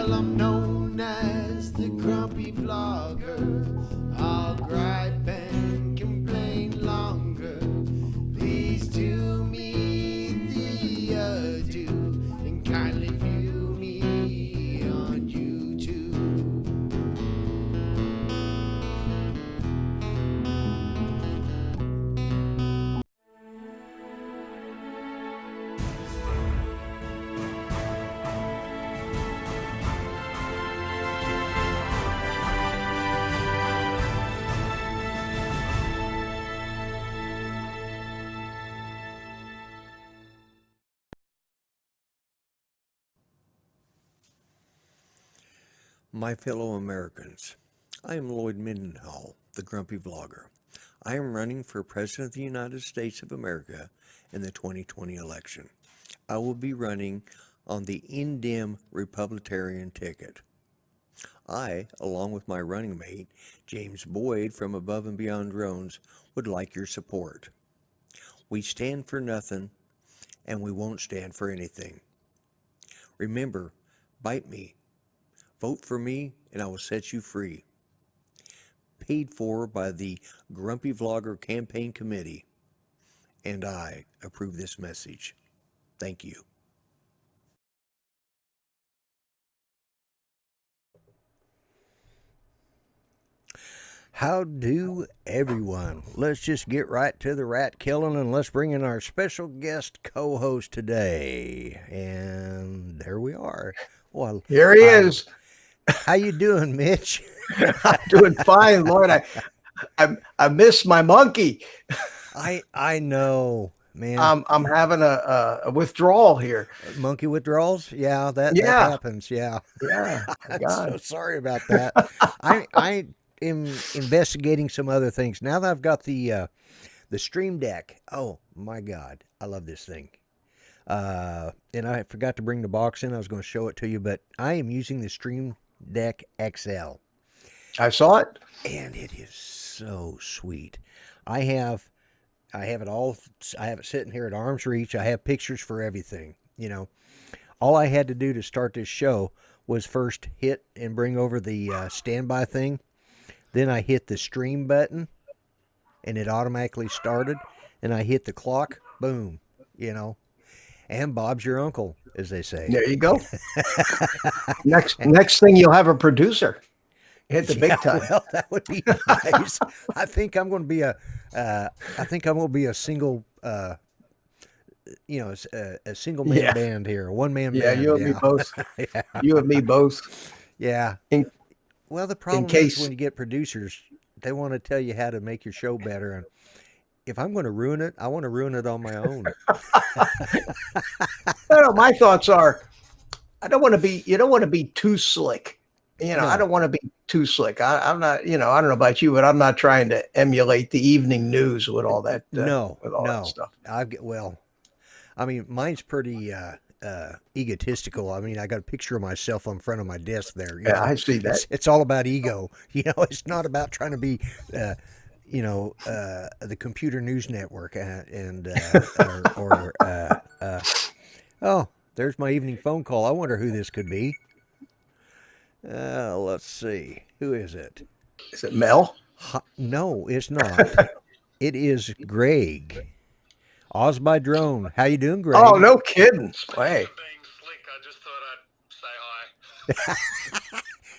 Well, I'm known as the grumpy vlogger. I'll gripe and complain longer. Please do me the ado and kindly view me on YouTube. My fellow Americans, I am Lloyd Mendenhall, the Grumpy Vlogger. I am running for President of the United States of America in the 2020 election. I will be running on the in-dim Republican ticket. I, along with my running mate, James Boyd from Above and Beyond Drones, would like your support. We stand for nothing, and we won't stand for anything. Remember, bite me. Vote for me, and I will set you free. Paid for by the Grumpy Vlogger Campaign Committee, and I approve this message. Thank you. How do everyone? Let's just get right to the rat killing, and let's bring in our special guest co-host today. And there we are. Well, here he is. How you doing, Mitch? I'm doing fine, Lord. I miss my monkey. I know, man. I'm having a withdrawal here. Monkey withdrawals? Yeah, that happens. Yeah. Yeah. I'm so sorry about that. I am investigating some other things now that I've got the Stream Deck. Oh my God, I love this thing. And I forgot to bring the box in. I was going to show it to you, but I am using the Stream Deck XL. I saw it, and it is so sweet. I have it all. I have it sitting here at arm's reach. I have pictures for everything. You know, all I had to do to start this show was first hit and bring over the standby thing. Then I hit the stream button, and it automatically started. And I hit the clock. Boom. You know. And Bob's your uncle, as they say. There you go. Next thing, you'll have a producer. Hit the big time. Well, that would be nice. I think I'm going to be a single, a single man band here, a one man band. Yeah, you and me both. Yeah. You and me both. Yeah. Well, the problem is when you get producers, they want to tell you how to make your show better, and if I'm going to ruin it, I want to ruin it on my own. My thoughts are, you don't want to be too slick. No. I don't want to be too slick. I'm not, I don't know about you, but I'm not trying to emulate the evening news with all that. That stuff. Mine's pretty egotistical. I got a picture of myself on front of my desk there. I see that. It's all about ego. It's not about trying to be, the Computer News Network oh, there's my evening phone call. I wonder who this could be. Let's see. Who is it? Is it Mel? No, it's not. It is Greg. Oz by Drone. How you doing, Greg? Oh, no kidding. Hey. Being slick, I just thought I'd say hi.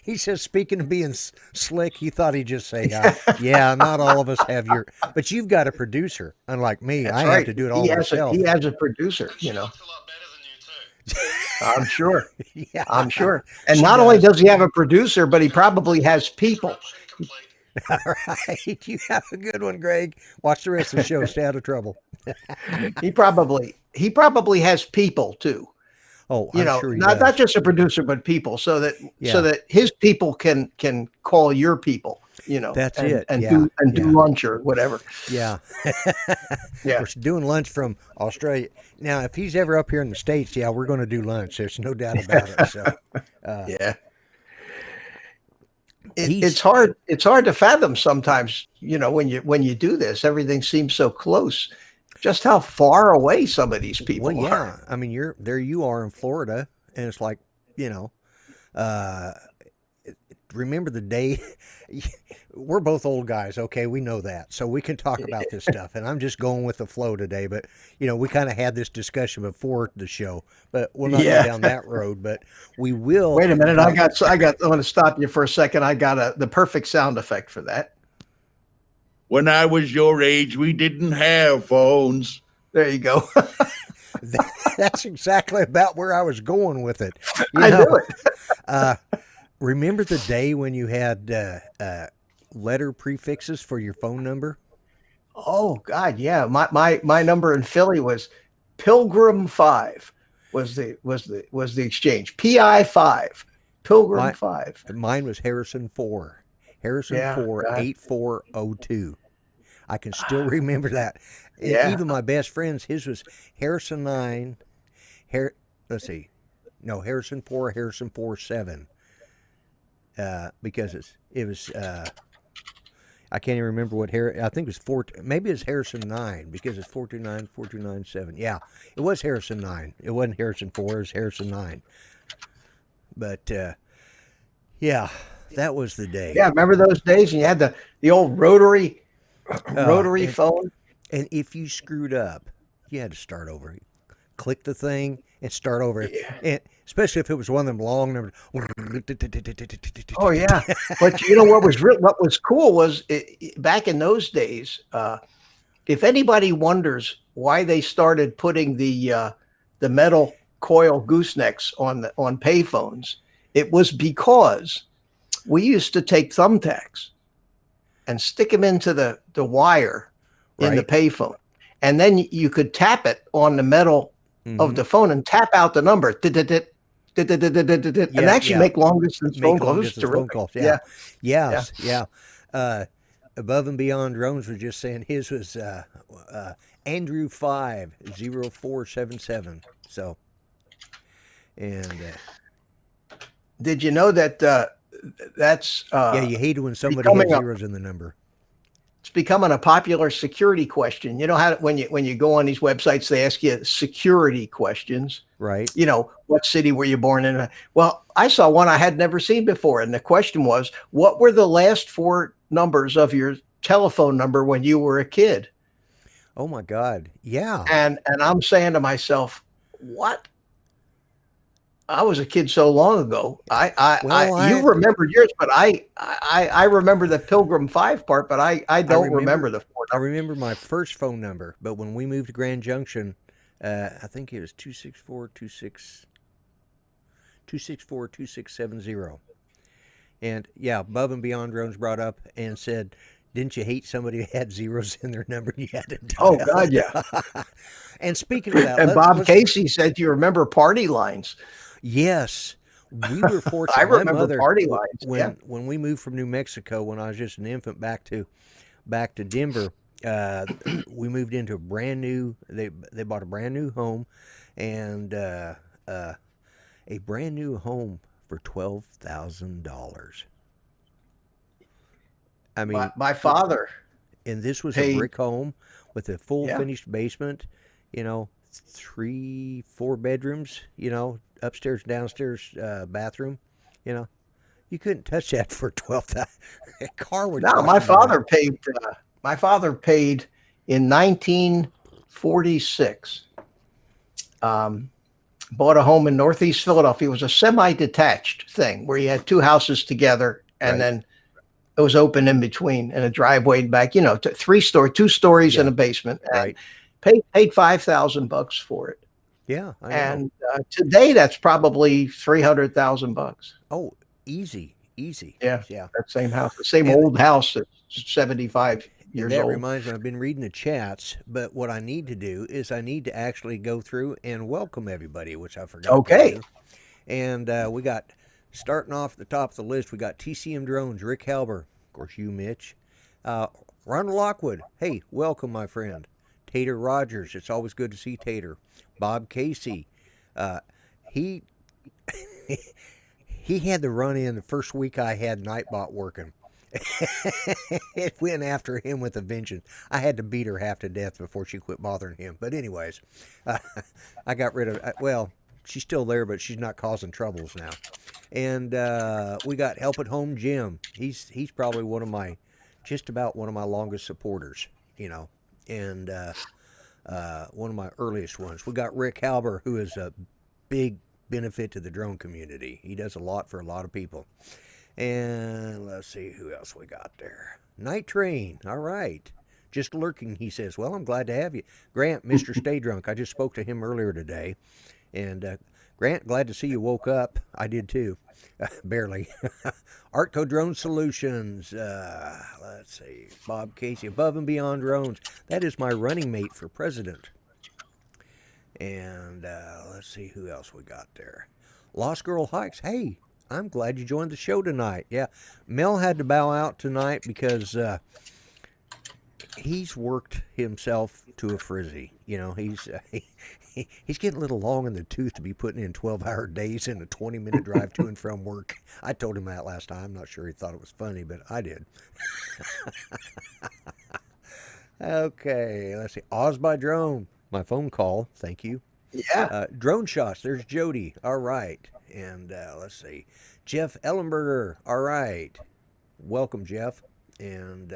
He says, speaking of being slick, he thought he'd just say, yeah, not all of us have but you've got a producer. Unlike me, That's I right. have to do it all myself. He has a producer, Looks a lot better than you too. I'm sure. Yeah. I'm sure. And not only does he have a producer, but he probably has people. All right. You have a good one, Greg. Watch the rest of the show. Stay out of trouble. He probably has people too. Oh, I'm sure he not just a producer, but people, so that his people can call your people. That's and, it. And do lunch or whatever. Yeah. Yeah. We're doing lunch from Australia. Now, if he's ever up here in the States, we're going to do lunch. There's no doubt about it. So, yeah. It's hard to fathom sometimes, when you do this, everything seems so close. Just how far away some of these people are. You are in Florida, and it's like, Remember the day? We're both old guys, okay? We know that, so we can talk about this stuff. And I'm just going with the flow today. But we kind of had this discussion before the show, but we'll not go Yeah. down that road. But we will. Wait a minute. talk- I want to stop you for a second. I got the perfect sound effect for that. When I was your age, we didn't have phones. There you go. That's exactly about where I was going with it. I knew it. Remember the day when you had letter prefixes for your phone number? Oh God, yeah. My number in Philly was Pilgrim 5 was the exchange. PI 5. Pilgrim 5. Mine was Harrison 4. Harrison Yeah, 4 God. 8402. I can still remember that. And Yeah. even my best friend's, his was Harrison 9. Harrison 4, Harrison 4 7. Because it was I can't even remember what I think it was 4, maybe it's Harrison 9 because it's 429 4297. Yeah, it was Harrison 9. It wasn't Harrison 4, it was Harrison 9. But yeah, that was the day. Yeah, remember those days? And you had the old rotary phone. And if you screwed up, you had to start over. Click the thing and start over. Yeah. And especially if it was one of them long numbers. Oh yeah, but you know what was cool was back in those days. If anybody wonders why they started putting the metal coil goosenecks on payphones, it was because we used to take thumbtacks and stick them into the wire in the payphone, and then you could tap it on the metal of the phone and tap out the number. And actually make long distance phone calls. Yeah. Above and Beyond Drones was just saying his was Andrew 50477. So, and did you know that that's you hate it when somebody has zeros in the number. It's becoming a popular security question. You know how when you go on these websites, they ask you security questions. Right. What city were you born in? Well, I saw one I had never seen before. And the question was, what were the last 4 numbers of your telephone number when you were a kid? Oh my God. Yeah. And I'm saying to myself, what? I was a kid so long ago. You remembered yours, but I remember the Pilgrim 5 part, but I don't remember the 4 numbers. I remember my first phone number, but when we moved to Grand Junction, I think it was 264-2670. And yeah, Above and Beyond Drones brought up and said, didn't you hate somebody who had zeros in their number and you had to dial? Oh God, yeah. And speaking of that, and Bob Casey said, do you remember party lines? Yes. We were fortunate. I remember party lines. When we moved from New Mexico, when I was just an infant back to Denver, we moved into a brand new. They bought a brand new home, and a brand new home for $12,000. I mean, my father. And this was a brick home with a full finished basement. 3-4 bedrooms. Upstairs, downstairs, bathroom. You couldn't touch that for $12,000. A car would. No, my father paid. My father paid in 1946. Bought a home in Northeast Philadelphia. It was a semi-detached thing where you had 2 houses together, and then it was open in between and a driveway back. 2 stories and a basement. And paid $5,000 for it. Yeah, I know. And today that's probably $300,000. Oh, easy. Yeah. That same house, the same old house that's 75 years old. That reminds me, I've been reading the chats, but what I need to do is I need to actually go through and welcome everybody, which I forgot. Okay. To do. And we got, starting off at the top of the list, we got TCM Drones, Rick Halber, of course you, Mitch, Ronald Lockwood. Hey, welcome, my friend. Tater Rogers, it's always good to see Tater. Bob Casey, he had to run in the first week I had Nightbot working. It went after him with a vengeance. I had to beat her half to death before she quit bothering him. But anyways, I got rid of, she's still there, but she's not causing troubles now. And we got Help at Home Jim. He's probably just about one of my longest supporters, and one of my earliest ones. We got Rick Halber, who is a big benefit to the drone community. He does a lot for a lot of people. And let's see who else we got there. Night Train. All right. Just lurking, he says. Well, I'm glad to have you. Grant, Mr. Stay Drunk. I just spoke to him earlier today. And Grant, glad to see you woke up. I did too. Barely. Artco Drone Solutions. Let's see. Bob Casey, Above and Beyond Drones. That is my running mate for president. And let's see who else we got there. Lost Girl Hikes. Hey, I'm glad you joined the show tonight. Yeah, Mel had to bow out tonight because he's worked himself to a frizzy. He's getting a little long in the tooth to be putting in 12-hour days in a 20-minute drive to and from work. I told him that last time. I'm not sure he thought it was funny, but I did. Okay, let's see. Oz by Drone. My phone call. Thank you. Yeah. Drone Shots. There's Jody. All right. And let's see. Jeff Ellenberger. All right. Welcome, Jeff. And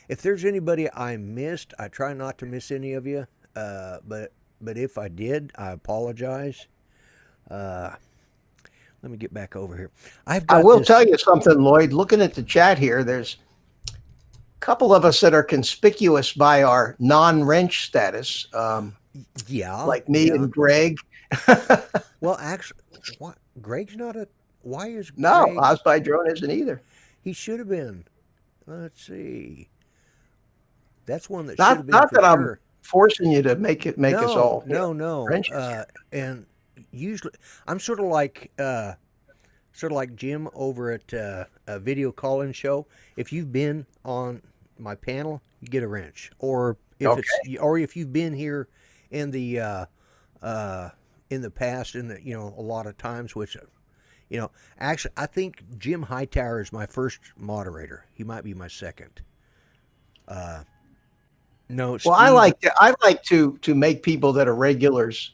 if there's anybody I missed, I try not to miss any of you. But if I did, I apologize. Let me get back over here. I will tell you something, Lloyd. Looking at the chat here, there's a couple of us that are conspicuous by our non-wrench status. Like me and Greg. Well, actually, what? Greg's not a. Why is Greg? No, Oz by Drone isn't either. He should have been. Let's see. That's one that should have been. Not for that sure. I'm forcing you to make us all. No. And usually, I'm sort of like Jim over at a video call-in show. If you've been on my panel, you get a wrench, or if you've been here in the past, a lot of times, which, actually, I think Jim Hightower is my first moderator. He might be my second. No. Well, Steve, I like to make people that are regulars,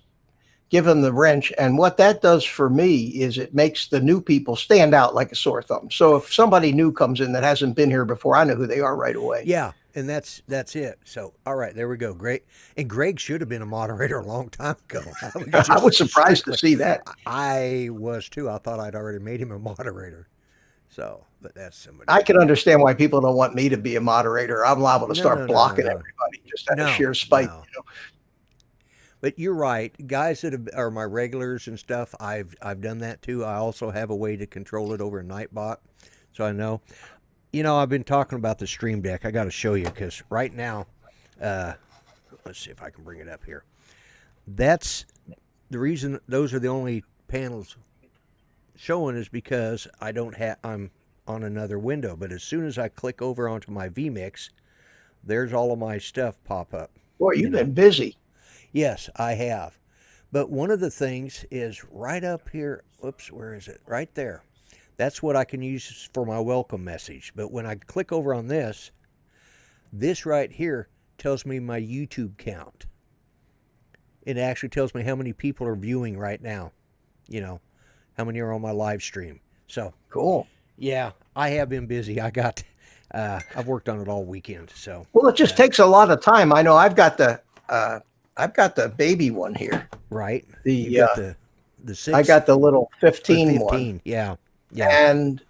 give them the wrench, and what that does for me is it makes the new people stand out like a sore thumb. So if somebody new comes in that hasn't been here before, I know who they are right away. Yeah, and that's it. So, all right, there we go. Great. And Greg should have been a moderator a long time ago. I was surprised to see that. I was too. I thought I'd already made him a moderator. So, but that's somebody. I can understand why people don't want me to be a moderator. I'm liable to start blocking everybody just out of sheer spite. But you're right. Guys that are my regulars and stuff, I've done that too. I also have a way to control it over a Nightbot, so I know. I've been talking about the Stream Deck. I got to show you because right now, let's see if I can bring it up here. That's the reason those are the only panels showing is because I'm on another window. But as soon as I click over onto my vMix, there's all of my stuff pop up. Boy, you've been busy. Yes, I have. But one of the things is right up here. Whoops, where is it? Right there. That's what I can use for my welcome message. But when I click over on this right here tells me my YouTube count. It actually tells me how many people are viewing right now. How many are on my live stream. So cool. Yeah, I have been busy. I've worked on it all weekend. So well, it just takes a lot of time. I know I've got the baby one here. Right. The 6. I got the little 15 one. Yeah. And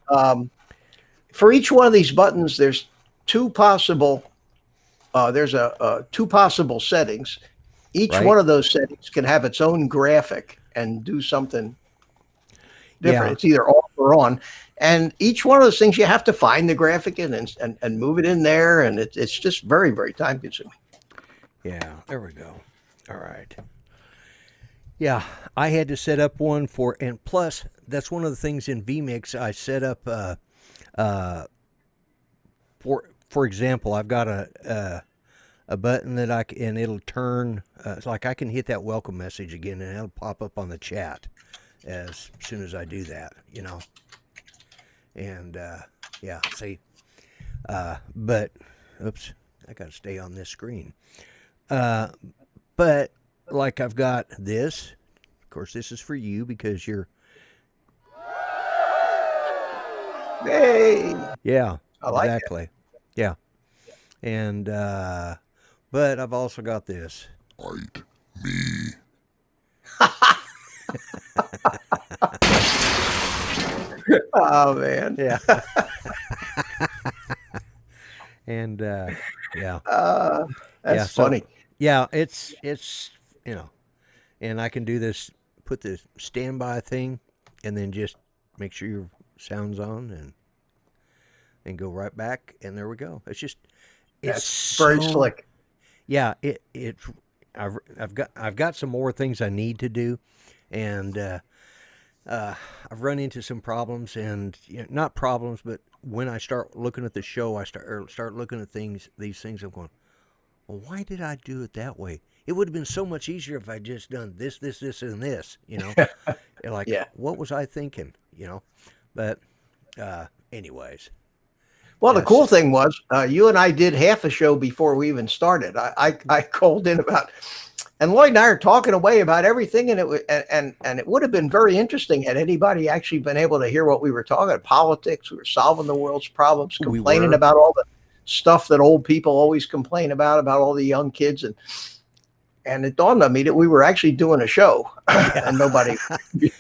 for each one of these buttons, there's two possible settings. Each one of those settings can have its own graphic and do something different. Yeah. It's either off or on. And each one of those things, you have to find the graphic and move it in there. And it's just very, very time consuming. Yeah, there we go. All right. Yeah, I had to set up one and plus, that's one of the things in vMix I set up. For example, I've got a button that and it'll turn. It's like I can hit that welcome message again, and it'll pop up on the chat as soon as I do that. And yeah, see. But oops, I got to stay on this screen. But like I've got this, of course, this is for you because you're Hey, Yeah, I like it. exactly. Yeah. And but I've also got this. Bite me. Oh man. Yeah. And yeah. Uh, Yeah, that's so funny. yeah, it's you know, and I can do this, put the standby thing, and then just make sure your sound's on, and go right back, and there we go. It's That's very so slick. yeah. I've got some more things I need to do, and I've run into some problems, and not problems, but when I start looking at the show, I start looking at these things. I'm going, well, why did I do it that way? It would have been so much easier if I just done this, and this. You're like, Yeah. what was I thinking? But anyways, Well, the that's cool thing was, you and I did half a show before we even started. I called in about, and Lloyd and I are talking away about everything, and and it would have been very interesting had anybody actually been able to hear what we were talking about. Politics. We were solving the world's problems, we complaining were. about all the stuff that old people always complain about all the young kids, and it dawned on me that we were actually doing a show, Yeah. and nobody,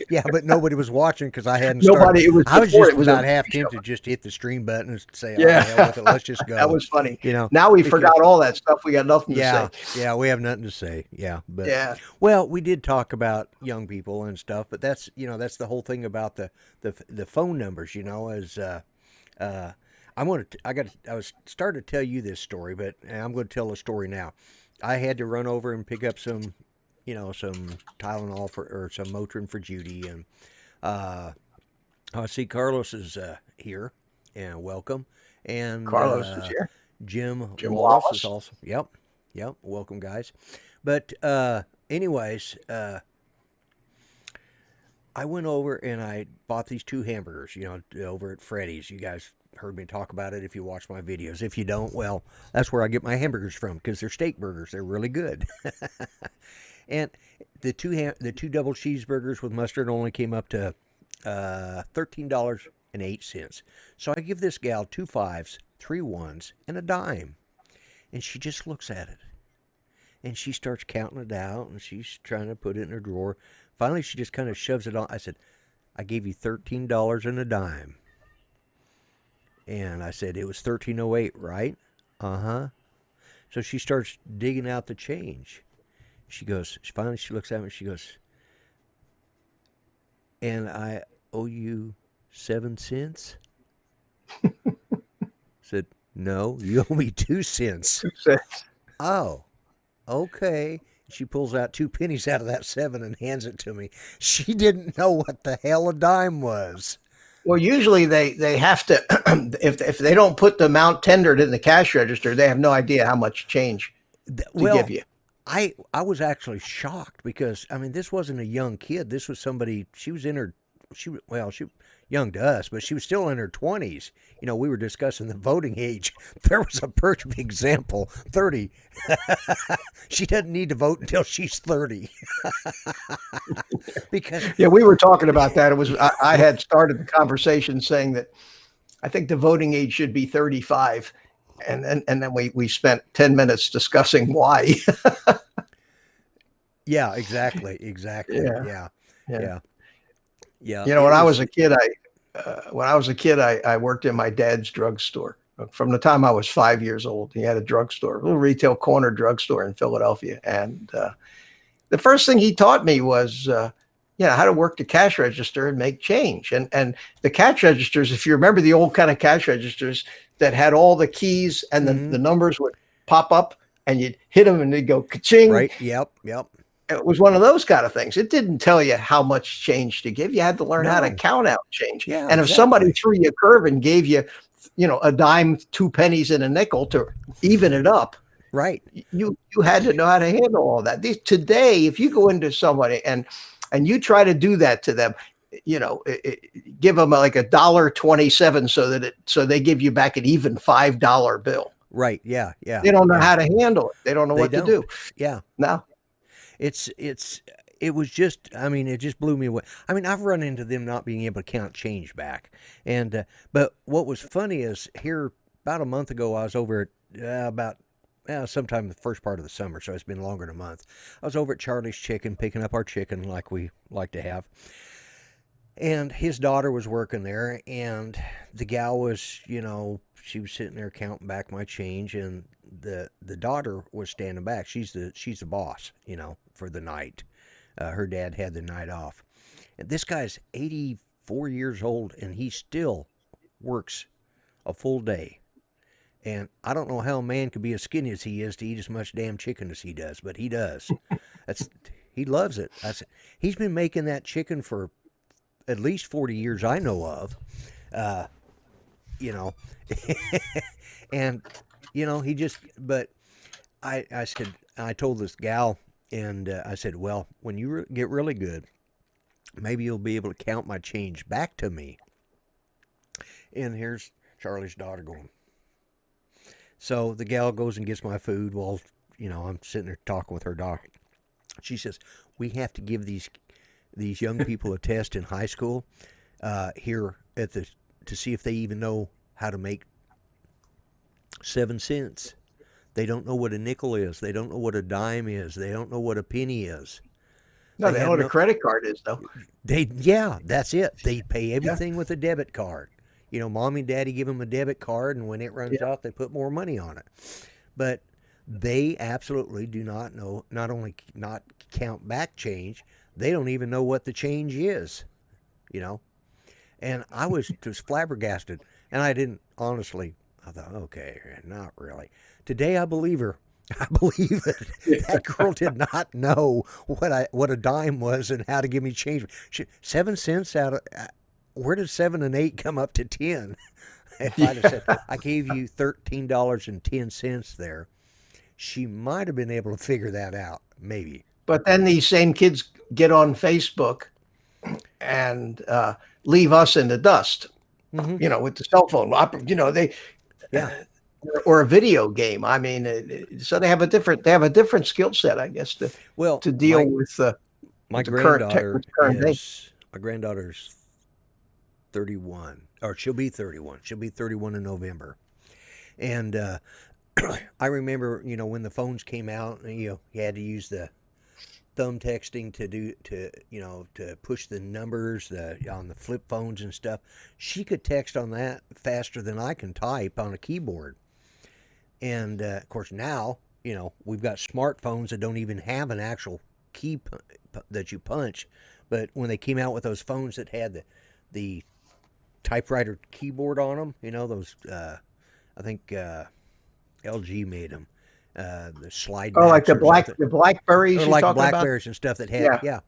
Yeah, but nobody was watching because I hadn't started. nobody. It was I was before just it was a about half show. tempted just to hit the stream button and say, "Oh, Yeah, hell with it, let's just that go." was funny. You know, Now we because forgot all that stuff. We got nothing to yeah, say. yeah, we have nothing to say. Yeah, but Yeah. well, we did talk about young people and stuff, but that's the whole thing about the phone numbers. As I was starting to tell you this story, but I'm going to tell a story now. I had to run over and pick up some Tylenol or some Motrin for Judy, and I see Carlos is here, and welcome, and Carlos is here. Jim Jim Wallace is Wallace. also. Yep, welcome guys. But anyways, I went over and I bought these two hamburgers, over at Freddy's. You guys heard me talk about it if you watch my videos. If you don't, well, that's where I get my hamburgers from because they're steak burgers. They're really good. And the two double cheeseburgers with mustard only came up to $13.08. So I give this gal 2 5s, 3 1s, and a dime, and she just looks at it, and she starts counting it out, and she's trying to put it in her drawer. Finally, she just kind of shoves it on. I said, "I gave you $13 and a dime," and I said, "It was 13.08, right?" Uh-huh. So she starts digging out the change. Finally she looks at me and she goes, "And I owe you 7 cents?" Said, "No, you owe me 2 cents." Oh, okay. She pulls out 2 pennies out of that 7 and hands it to me. She didn't know what the hell a dime was. Well, usually they have to if they don't put the amount tendered in the cash register, they have no idea how much change to give Well, you. I was actually shocked because I mean this wasn't a young kid. This was somebody. She was in her she young to us, but she was still in her 20s. We were discussing the voting age. There was a perfect example. 30. She doesn't need to vote until she's 30. Because Yeah, we were talking about that. It was I had started the conversation saying that I think the voting age should be 35. And then we spent 10 minutes discussing why. yeah, exactly. Yeah. Yeah. Yeah. Yeah. Yeah. You know, when I was a kid, I worked in my dad's drugstore. From the time I was 5 years old, he had a drugstore, a little retail corner drugstore in Philadelphia. And the first thing he taught me was, how to work the cash register and make change. And the cash registers, if you remember the old kind of cash registers that had all the keys and the numbers would pop up and you'd hit them and they'd go ka-ching. Right. Yep. It was one of those kind of things. It didn't tell you how much change to give. You had to learn how to No. count out change. Yeah, and if somebody exactly. threw you a curve and gave you, a dime, 2 pennies, and a nickel to even it up, Right. you had to know how to handle all that. Today, if you go into somebody and you try to do that to them, give them like $1.27 so they give you back an even $5 bill. Right. Yeah. Yeah. They don't know yeah. how to handle it. They don't know what to do. Yeah. No. It's it was just, I mean, it just blew me away. I mean, I've run into them not being able to count change back. And, but what was funny is here about a month ago, I was over at sometime the first part of the summer, so it's been longer than a month. I was over at Charlie's Chicken picking up our chicken like we like to have. And his daughter was working there, and the gal was, she was sitting there counting back my change, and the daughter was standing back. She's the boss, for the night. Her dad had the night off. And this guy's 84 years old, and he still works a full day. And I don't know how a man could be as skinny as he is to eat as much damn chicken as he does, but he does. He loves it. He's been making that chicken for at least 40 years I know of. And, he just, but I said, I told this gal, and I said, well, when you get really good, maybe you'll be able to count my change back to me. And here's Charlie's daughter going. So the gal goes and gets my food while, I'm sitting there talking with her daughter. She says, we have to give these young people a test in high school here to see if they even know how to make 7 cents. They don't know what a nickel is. They don't know what a dime is. They don't know what a penny is. No, they know what a credit card is, though. That's it. They pay everything with a debit card. Mommy and daddy give them a debit card, and when it runs out, they put more money on it. But they absolutely do not know, not only not count back change, they don't even know what the change is, And I was just flabbergasted, and I didn't, honestly, I thought, okay, not really. Today I believe her. I believe it. That girl did not know what a dime was and how to give me change. 7 cents out of, where did 7 and 8 come up to 10? If I'd have said, I gave you $13.10 there, she might have been able to figure that out, maybe. But then these same kids get on Facebook and leave us in the dust, with the cell phone. Or a video game. I mean, so they have a different skill set, I guess, to deal with my the granddaughter. current day. My granddaughter's 31, or she'll be 31. She'll be 31 in November. And I remember, when the phones came out, you had to use the thumb texting to push the numbers on the flip phones and stuff. She could text on that faster than I can type on a keyboard. And of course now, we've got smartphones that don't even have an actual key that you punch. But when they came out with those phones that had the typewriter keyboard on them, those I think LG made them. The slide. Oh, like the Blackberries, or like Blackberries and stuff that had,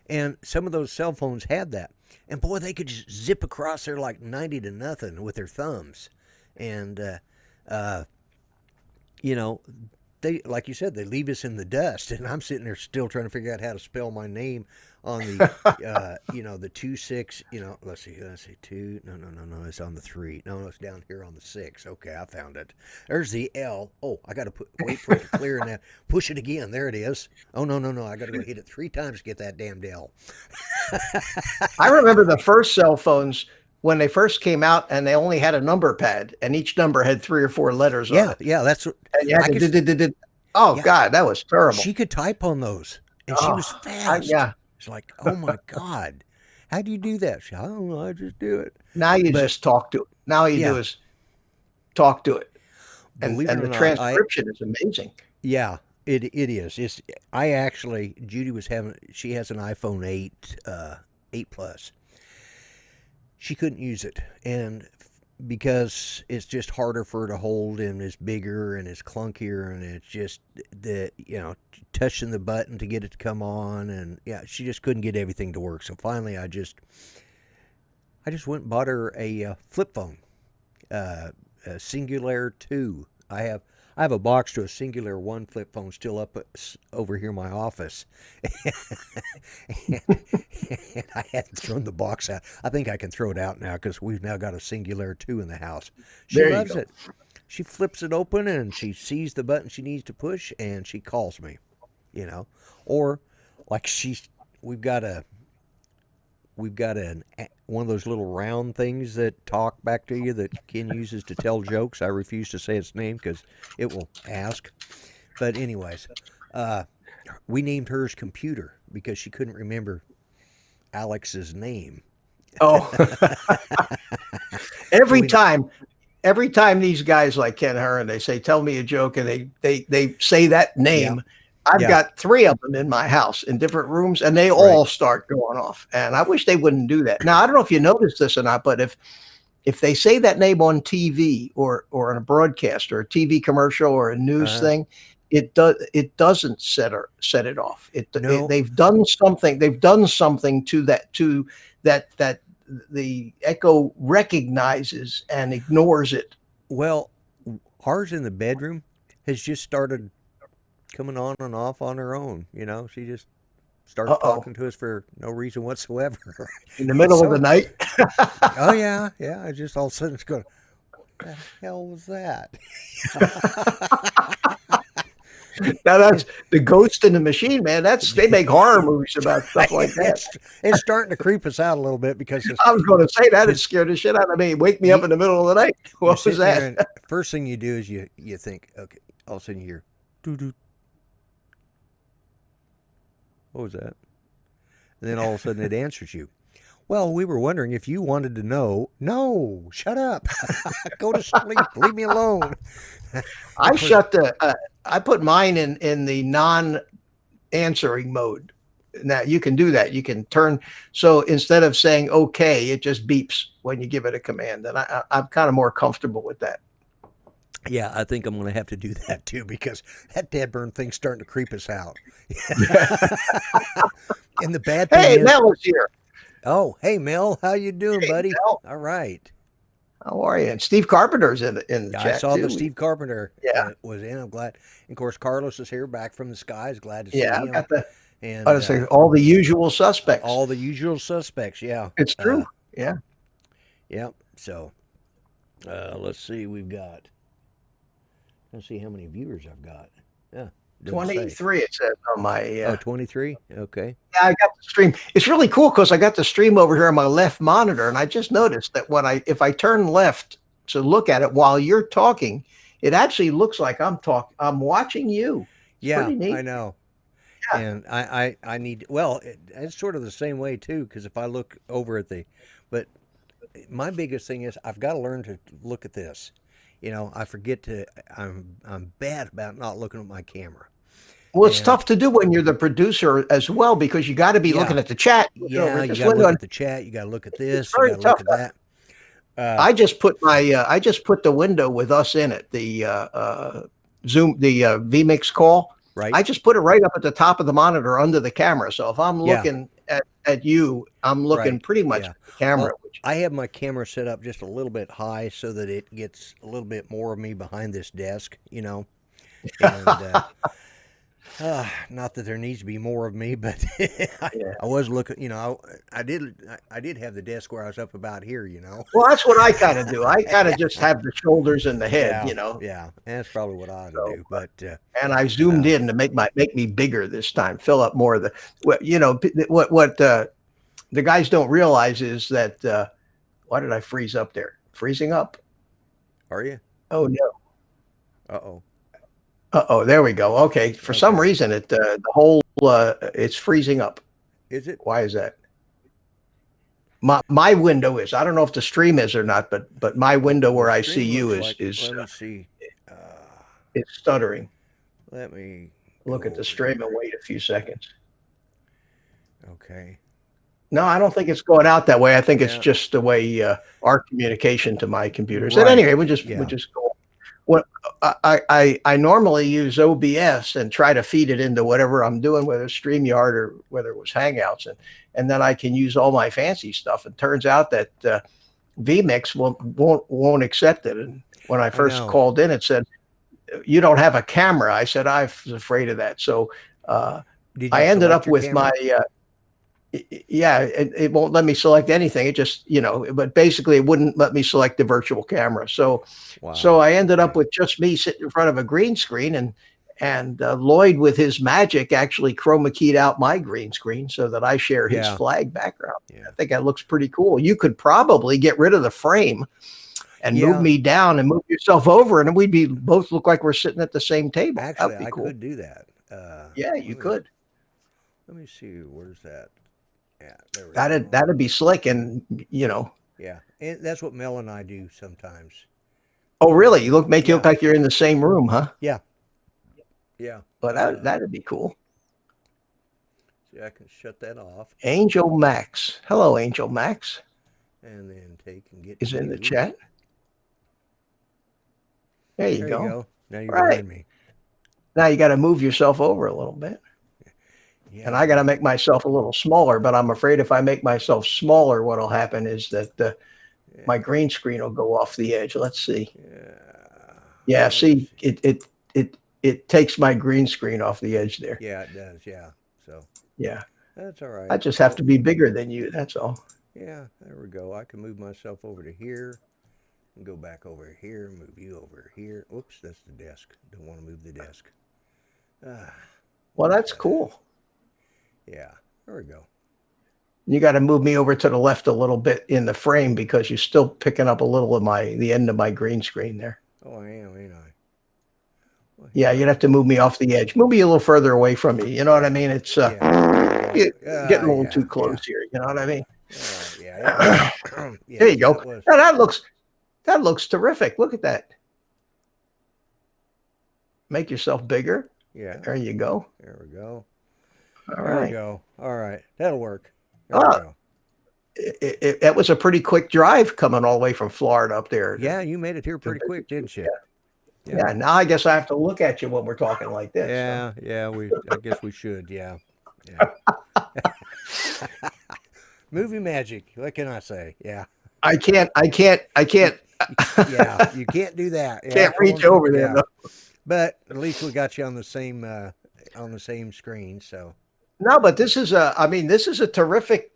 And some of those cell phones had that, and boy, they could just zip across there like 90 to nothing with their thumbs, and they, like you said, they leave us in the dust, and I'm sitting there still trying to figure out how to spell my name on the, the 2-6, let's see, 2, no, it's on the 3. No, it's down here on the 6. Okay, I found it. There's the L. Oh, I got to wait for it to clear and push it again. There it is. Oh, no, I got to go hit it 3 times to get that damned L. I remember the first cell phones when they first came out, and they only had a number pad, and each number had 3 or 4 letters on it. Yeah, that's what. And you had to God, that was terrible. She could type on those, and she was fast. It's like, oh my God, how do you do that? I don't know, I just do it. Now you just talk to it. Now you do is talk to it, and the transcription is amazing. Yeah, it is. Judy she has an iPhone 8 Plus. She couldn't use it, and because it's just harder for her to hold, and it's bigger and it's clunkier, and it's just touching the button to get it to come on, and she just couldn't get everything to work. So finally, I just went and bought her a flip phone, a Singular 2. I have a box to a Singular 1 flip phone still up over here in my office. And I hadn't thrown the box out. I think I can throw it out now because we've now got a Singular 2 in the house. She loves it. She flips it open and she sees the button she needs to push and she calls me, Or like she we've got one of those little round things that talk back to you that Ken uses to tell jokes. I refuse to say its name because it will ask. But anyways, we named hers Computer because she couldn't remember Alex's name. Oh, every We- time, every time these guys like Ken Hearn, they say, "Tell me a joke," and they say that name. I've Yeah. got 3 of them in my house in different rooms, and they all start going off. And I wish they wouldn't do that. Now, I don't know if you noticed this or not, but if they say that name on TV or on a broadcast or a TV commercial or a news thing, it doesn't set it off. No. They've done something. They've done something to that the echo recognizes and ignores it. Well, ours in the bedroom has just started coming on and off on her own. You know, she just starts talking to us for no reason whatsoever. In the middle of the night. Oh yeah, yeah. I just all of a sudden it's going, what the hell was that? Now that's the Ghost in the Machine, man. They make horror movies about stuff like that. It's starting to creep us out a little bit because I was going to say that it scared the shit out of me. Wake me up in the middle of the night. What was that? First thing you do is you think, okay, all of a sudden you hear, doo-doo. What was that? And then all of a sudden it answers you. Well, we were wondering if you wanted to know. No, shut up. Go to sleep. Leave me alone. I put mine in the non-answering mode. Now you can do that. You can turn, so instead of saying okay, it just beeps when you give it a command. And I'm kind of more comfortable with that. Yeah, I think I'm going to have to do that too because that dead burn thing's starting to creep us out. And the bad thing Hey, is, Mel is here. oh, hey Mel, how you doing, Hey, buddy? Mel. All right. How are you? And Steve Carpenter's in the chat I saw too. the Steve Carpenter was in. I'm glad. And of course, Carlos is here, back from the skies. Glad to see Yeah, him. I've got And I would say all the usual suspects. all the usual suspects. Yeah, It's true. Yeah. Yep. So, let's see. Let's see how many viewers I've got. Yeah. doesn't say. 23 it says on my Oh, 23? Okay. yeah, I got the stream. It's really cool because I got the stream over here on my left monitor, and I just noticed that if I turn left to look at it while you're talking, it actually looks like I'm watching you. It's pretty neat. I know. Yeah. And I need, it's sort of the same way too, because if I look over at but my biggest thing is I've got to learn to look at this. You know, I forget I'm bad about not looking at my camera. Well, it's tough to do when you're the producer as well, because you got to be looking at the chat. Yeah, you got to look at the chat. You got to look at this. It's very you got to look tough. at that. I just put the window with us in it, the Zoom, the vMix call. Right. I just put it right up at the top of the monitor under the camera. So if I'm looking at you, I'm looking pretty much at the camera. Well, I have my camera set up just a little bit high so that it gets a little bit more of me behind this desk, you know. And not that there needs to be more of me, but I was looking, you know, I did have the desk where I was up about here, you know. Well, that's what I kind of do. I kind of just have the shoulders and the head, you know. Yeah, and that's probably what I ought to do. But and I zoomed in to make me bigger this time, fill up more of the. You know what the guys don't realize is that why did I freeze up there? Freezing up? Are you? Oh no. Uh-oh. Uh-oh, there we go. Okay, for some reason the whole it's freezing up. Is it? Why is that? My window is. I don't know if the stream is or not, but my window where I see you is let me see. It's stuttering. Let me look at the stream and wait a few seconds. Okay. No, I don't think it's going out that way. I think it's just the way our communication to my computer. So anyway, we just go. What I normally use OBS and try to feed it into whatever I'm doing, whether it's StreamYard or whether it was Hangouts, and then I can use all my fancy stuff. It turns out that vMix won't accept it. And when I first called in, it said, "You don't have a camera." I said, "I was afraid of that." So I ended up with my it won't let me select anything. It just, you know, but basically it wouldn't let me select the virtual camera. So I ended up with just me sitting in front of a green screen And Lloyd, with his magic, actually chroma keyed out my green screen so that I share his Yeah. flag background. Yeah. I think that looks pretty cool. You could probably get rid of the frame and Yeah. move me down and move yourself over, and we'd be both look like we're sitting at the same table. Actually, That'd be I cool. could do that. Yeah, you could. Let me see. Where's that? Yeah, there we go. That'd be slick, and you know. Yeah, and that's what Mel and I do sometimes. Oh, really? You you look Yeah. like you're in the same room, huh? Yeah. Yeah. But that'd be cool. See, I can shut that off Angel Max. Hello, Angel Max. and then take and get Is in the you. chat. There you There go. you go. Now you're Right. behind me. Now you got to move yourself over a little bit. Yeah. And I got to make myself a little smaller, but I'm afraid if I make myself smaller, what'll happen is that my green screen will go off the edge. Let's see. Yeah, see, it takes my green screen off the edge there. Yeah, it does. Yeah. So Yeah. that's all right. I just have to be bigger than you. That's all. Yeah, there we go. I can move myself over to here and go back over here, move you over here. Oops, that's the desk. Don't want to move the desk. Well, that's cool. Yeah, there we go. You got to move me over to the left a little bit in the frame because you're still picking up a little of the end of my green screen there. Oh, I am, ain't I? Well, Yeah, you'd have to move me off the edge. Move me a little further away from me. You know what I mean? It's getting a little too close here. You know what I mean? Yeah. There you go. Now, that looks terrific. Look at that. Make yourself bigger. Yeah. There you go. There we go. All There right. we go. All right. That'll work. There we go. That was a pretty quick drive coming all the way from Florida up there. Yeah, you made it here pretty quick, didn't you? Yeah. Now I guess I have to look at you when we're talking like this. Yeah, yeah. I guess we should. Yeah. Movie magic. What can I say? Yeah. I can't. Yeah, you can't do that. Yeah, Can't reach over there. yeah. No. But at least we got you on the same screen. So No, but this is a terrific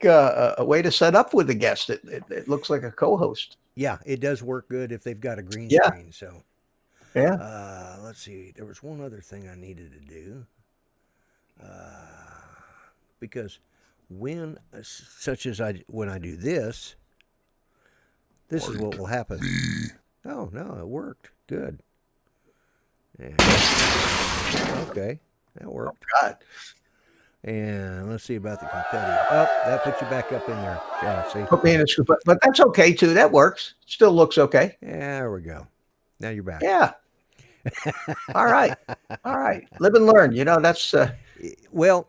way to set up with a guest. It looks like a co-host. yeah, it does work good if they've got a green Yeah. screen. So Yeah. let's see. There was one other thing I needed to do. Because when I do this is what will happen. Oh no, it worked. Good. Yeah. Okay, that worked. God. And let's see about the confetti. Oh, that puts you back up in there. Yeah, see. Put me in a scoop, but that's okay too. That works. Still looks okay. Yeah, there we go. Now you're back. Yeah. All right. All right. Live and learn. You know, that's Well,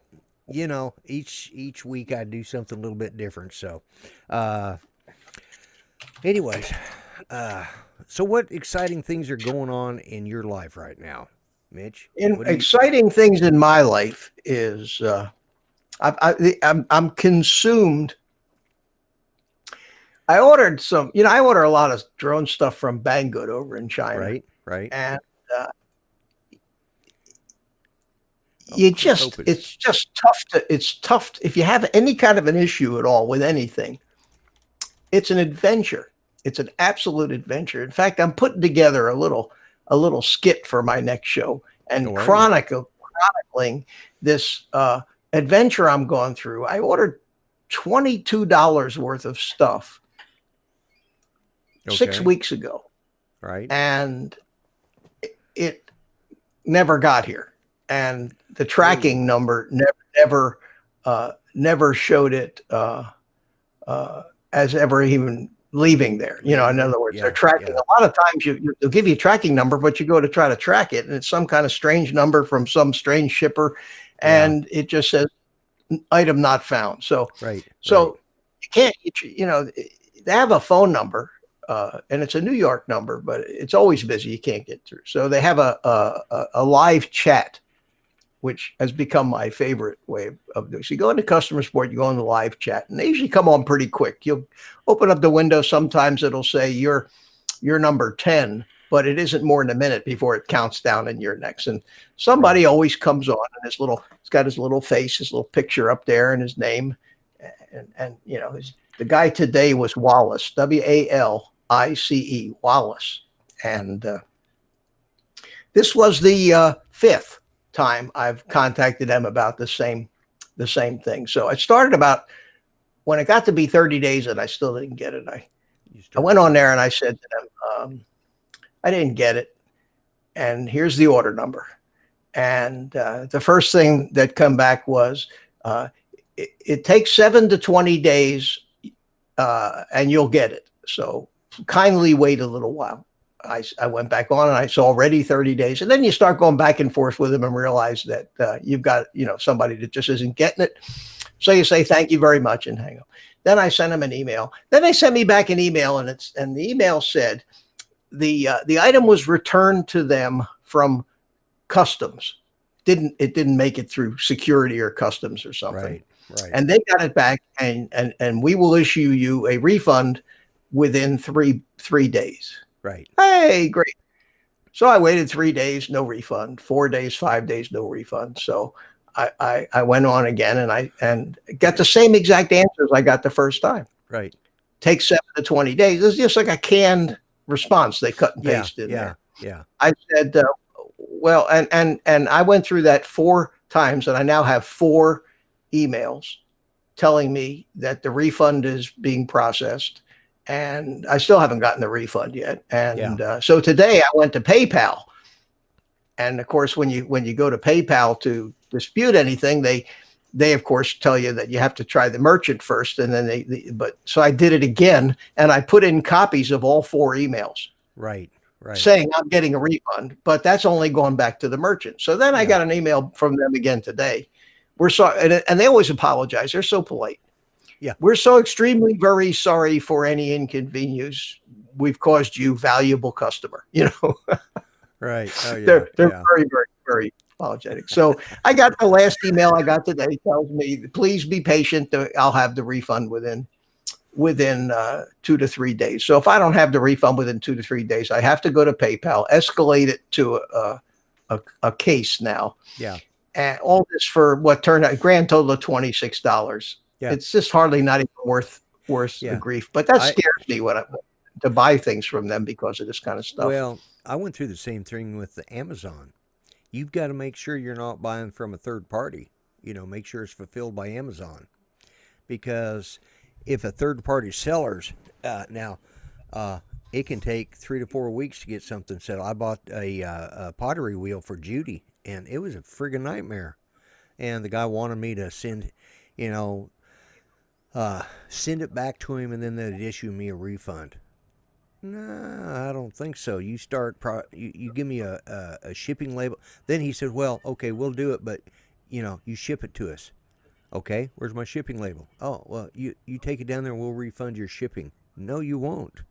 you know, each week I do something a little bit different. So, anyways, so what exciting things are going on in your life right now, Mitch? exciting things in my life is I'm consumed. I ordered some, I order a lot of drone stuff from Banggood over in China. Right. And Open. it's just tough if you have any kind of an issue at all with anything. It's an adventure. It's an absolute adventure. In fact, I'm putting together a little skit for my next show and chronicling this adventure I'm going through. I ordered $22 worth of stuff 6 weeks ago. Right. And it never got here. And the tracking number never showed it as ever even leaving there. In other words, they're tracking. A lot of times they'll give you a tracking number, but you go to try to track it, and it's some kind of strange number from some strange shipper, and it just says item not found. So you can't. They have a phone number, and it's a New York number, but it's always busy. You can't get through. So they have a live chat, which has become my favorite way of doing. So you go into customer support, you go into live chat, and they usually come on pretty quick. You'll open up the window. Sometimes it'll say you're number 10, but it isn't more than a minute before it counts down and you're next. And somebody always comes on, and he's got his little face, his little picture up there, and his name. And the guy today was Wallace, Walice, Wallace. And This was the fifth time I've contacted them about the same thing. So I started about when it got to be 30 days and I still didn't get it. I went on there and I said to them, I didn't get it, and here's the order number. And the first thing that come back was, it takes 7 to 20 days, and you'll get it. So kindly wait a little while. I went back on and I saw already 30 days. And then you start going back and forth with them and realize that you've got, somebody that just isn't getting it. So you say, thank you very much, and hang up. Then I sent them an email. Then they sent me back an email, and the email said the item was returned to them from customs. It didn't make it through security or customs or something. Right. And they got it back, and we will issue you a refund within three days. Right. Hey, great. So I waited 3 days, no refund. 4 days, 5 days, no refund. So I went on again, and got the same exact answers I got the first time. Right. Takes 7 to 20 days. It's just like a canned response they cut and paste in there. Yeah. I said, well, and I went through that 4 times, and I now have 4 emails telling me that the refund is being processed, and I still haven't gotten the refund yet. And so today I went to PayPal, and of course, when you go to PayPal to dispute anything, they of course tell you that you have to try the merchant first, and then but so I did it again, and I put in copies of all 4 emails. Right. Saying I'm getting a refund, but that's only going back to the merchant. So then I got an email from them again today. We're sorry, and they always apologize. They're so polite. Yeah. We're so extremely very sorry for any inconvenience we've caused you, valuable customer. Right. Oh, yeah. They're very, very, very apologetic. So I got the last email I got today tells me, please be patient. I'll have the refund within 2 to 3 days. So if I don't have the refund within 2 to 3 days, I have to go to PayPal, escalate it to a case now. Yeah. And all this for what turned out a grand total of $26. Yeah. It's just hardly not even worth the grief. But that scares me to buy things from them because of this kind of stuff. Well, I went through the same thing with the Amazon. You've got to make sure you're not buying from a third party. Make sure it's fulfilled by Amazon, because if a third-party seller's it can take 3 to 4 weeks to get something settled. I bought a pottery wheel for Judy, and it was a friggin' nightmare. And the guy wanted me to send it back to him, and then they'd issue me a refund. No, I don't think so. You you give me a shipping label. Then he said, well, okay, we'll do it, but you ship it to us. Okay, where's my shipping label? Oh, well, you take it down there and we'll refund your shipping. No, you won't.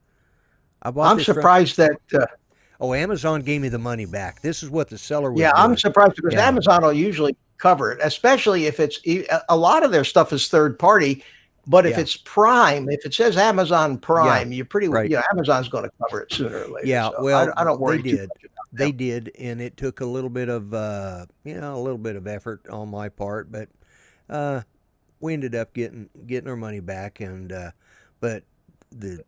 I'm surprised that... Amazon gave me the money back. This is what the seller was doing. I'm surprised because Amazon will usually cover it, especially if it's... A lot of their stuff is third party, but if it's Prime, if it says Amazon Prime, you're pretty... Amazon's going to cover it sooner or later. Yeah, so well, I don't worry too much about that. They did, and it took a little bit of, a little bit of effort on my part, but... we ended up getting our money back, and but the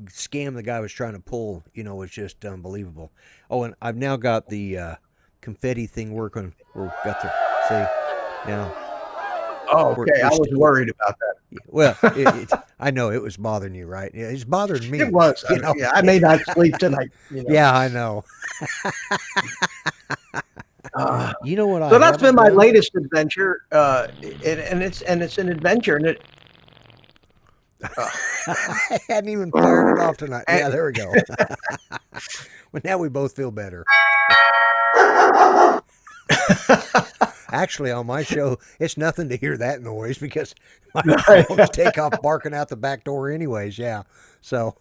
scam the guy was trying to pull, was just unbelievable. Oh, and I've now got the confetti thing working. We've got the see now. Oh, okay. I was worried about that. Well, I know it was bothering you, right? Yeah, it's bothering me. It was. I may not sleep tonight. Yeah, I know. You know what? So that's been my latest adventure, and it's an adventure, and it. I hadn't even fired it off tonight. Yeah, there we go. Well, now we both feel better. Actually, on my show, it's nothing to hear that noise because my dogs take off barking out the back door anyways. Yeah. So.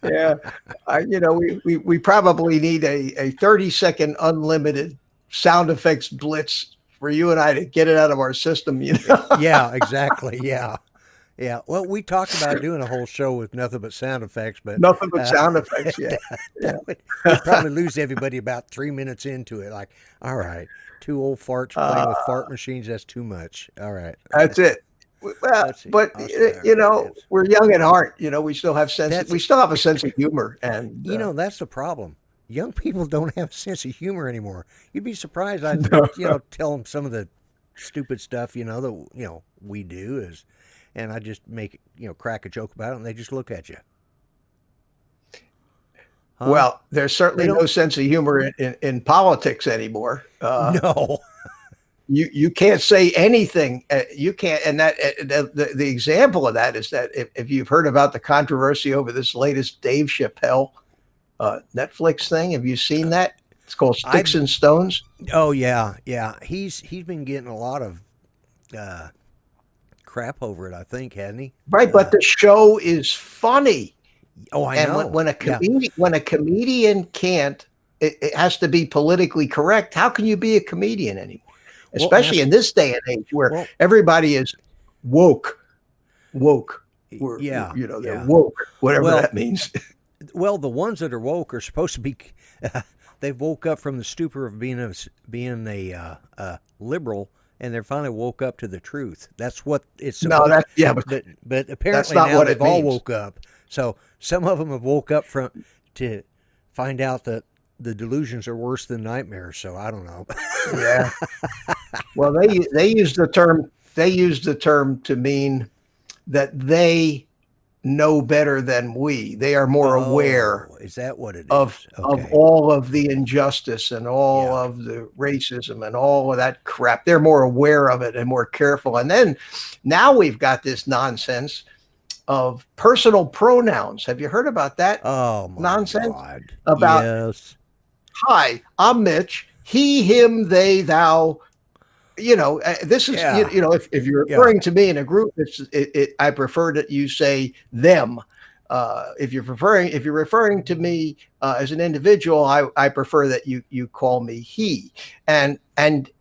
Yeah. We probably need a 30-second unlimited sound effects blitz for you and I to get it out of our system. Yeah, exactly. Yeah. Yeah. Well, we talked about doing a whole show with nothing but sound effects, but nothing but sound effects. Yeah. We'd probably lose everybody about 3 minutes into it. Like, all right, 2 old farts playing with fart machines. That's too much. All right. That's it. Well, but we're young at heart. We still have we still have a sense of humor, and that's the problem. young people don't have a sense of humor anymore. You'd be surprised. I, tell them some of the stupid stuff, that we do is, and I just make crack a joke about it, and they just look at you. Huh? Well, there's certainly no sense of humor in politics anymore. No. You can't say anything. You can't, and that the example of that is that if you've heard about the controversy over this latest Dave Chappelle Netflix thing, have you seen that? It's called Sticks and Stones. Oh yeah. He's been getting a lot of crap over it, I think, hasn't he? Right, but the show is funny. Oh, I know. And when a comedian can't, it has to be politically correct. How can you be a comedian anymore? Especially in this day and age where everybody is woke. They're woke, whatever that means. Well, the ones that are woke are supposed to be. They've woke up from the stupor of being a liberal, and they're finally woke up to the truth. That's what it's. But apparently that's not now what they've it all means. woke up. So some of them have woke up to find out that the delusions are worse than nightmares. So I don't know. Yeah. Well, they use the term to mean that they know better than we. They are more aware. Is that what it is? Of all of the injustice and all of the racism and all of that crap. They're more aware of it and more careful. And then now we've got this nonsense of personal pronouns. Have you heard about that? Oh, my nonsense God. About yes. Hi, I'm Mitch. He, him, they, thou. This is if you're referring to me in a group, I prefer that you say them. If you're referring to me as an individual, I prefer that you call me he. And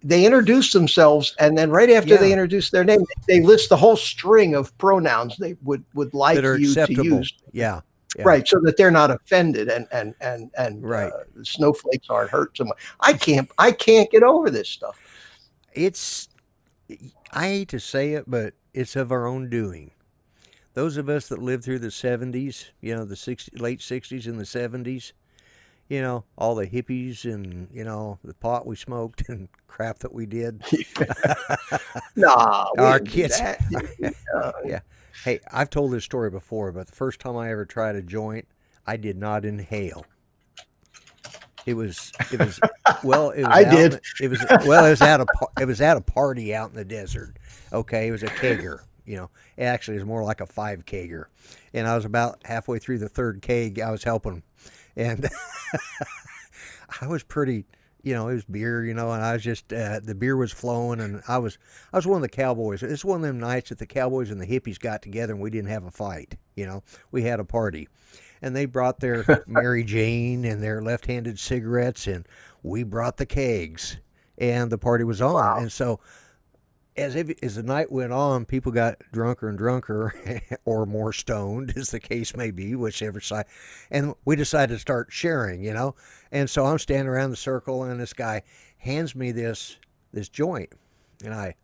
they introduce themselves, and then right after they introduce their name, they list the whole string of pronouns they would like that are you acceptable. to use. Yeah. Right, so that they're not offended and right. Snowflakes aren't hurt so much. I can't get over this stuff. I hate to say it, but it's of our own doing. Those of us that lived through the 70s, the late 60s and the 70s, all the hippies and, the pot we smoked and crap that we did. Nah, our kids. Yeah. Hey, I've told this story before, but the first time I ever tried a joint, I did not inhale. It was I did. It was at a party out in the desert. Okay, it was a kegger. Actually, it was more like a 5 kegger, and I was about halfway through the 3rd keg. I was helping, and I was pretty. It was beer. And I was just the beer was flowing, and I was one of the cowboys. It's one of them nights that the cowboys and the hippies got together, and we didn't have a fight. We had a party. And they brought their Mary Jane and their left-handed cigarettes, and we brought the kegs, and the party was on. Wow. And so, as the night went on, people got drunker and drunker, or more stoned, as the case may be, whichever side. And we decided to start sharing, And so I'm standing around the circle, and this guy hands me this joint, and I.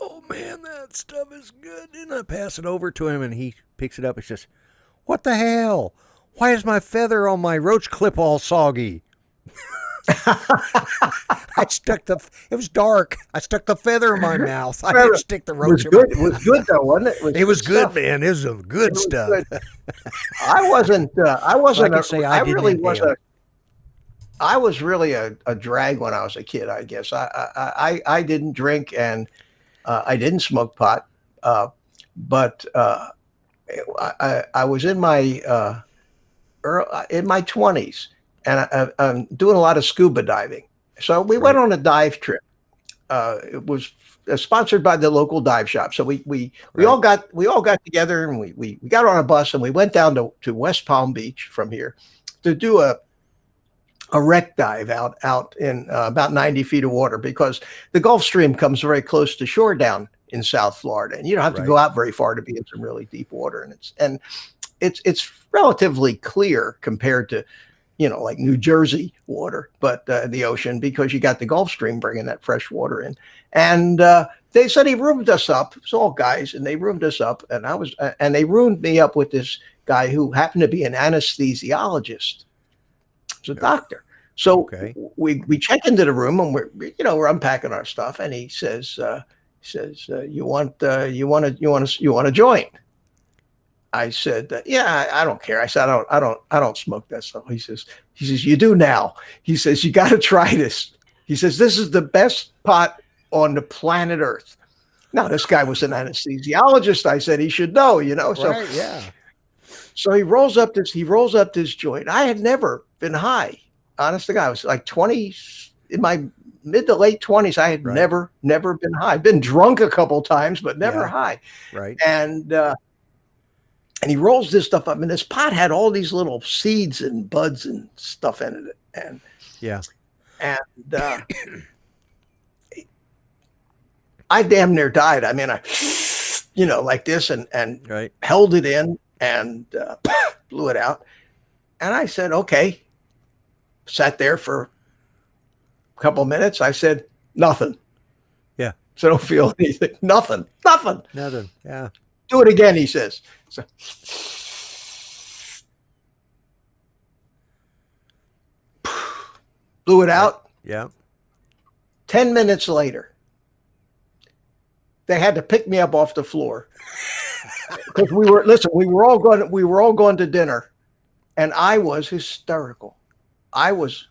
Oh man, that stuff is good. And I pass it over to him, and he picks it up and says, "What the hell? Why is my feather on my roach clip all soggy?" It was dark. I stuck the feather in my mouth. I didn't stick the roach in my mouth. It was good though, wasn't it? It was good, man. It was some good stuff. Good. I wasn't. I was really a drag when I was a kid. I guess I didn't drink and I didn't smoke pot, but I was in my 20s, and I'm doing a lot of scuba diving. So we went on a dive trip. It was sponsored by the local dive shop. So we all got together, and we got on a bus, and we went down to West Palm Beach from here to do a wreck dive out in about 90 feet of water, because the Gulf Stream comes very close to shore down in South Florida, and you don't have to go out very far to be in some really deep water. And it's relatively clear compared to, like New Jersey water, but the ocean, because you got the Gulf Stream bringing that fresh water in. And they said he roomed us up. It's all guys, and they roomed us up, and they roomed me up with this guy who happened to be an anesthesiologist. He's a doctor. So Okay. we check into the room and we're unpacking our stuff, and he says you want a joint? I said, yeah, I don't care. I said, I don't smoke that stuff. He says, you do now. He says, you got to try this. He says, this is the best pot on the planet Earth. Now, this guy was an anesthesiologist. I said he should know, So, Right, yeah. So he rolls up this joint. I had never been high. Honest to God, I was like 20, in my mid to late 20s. I had never been high. I'd been drunk a couple times, but never high. Right. And he rolls this stuff up, and this pot had all these little seeds and buds and stuff in it. And I damn near died. I mean, I, like this and held it in and blew it out. And I said, okay. Sat there for a couple of minutes. I said, nothing. Yeah. So I don't feel anything. Nothing. Yeah. Do it again, he says. So, blew it out. Yeah. 10 minutes later, they had to pick me up off the floor because we were all going to dinner, and I was hysterical. I was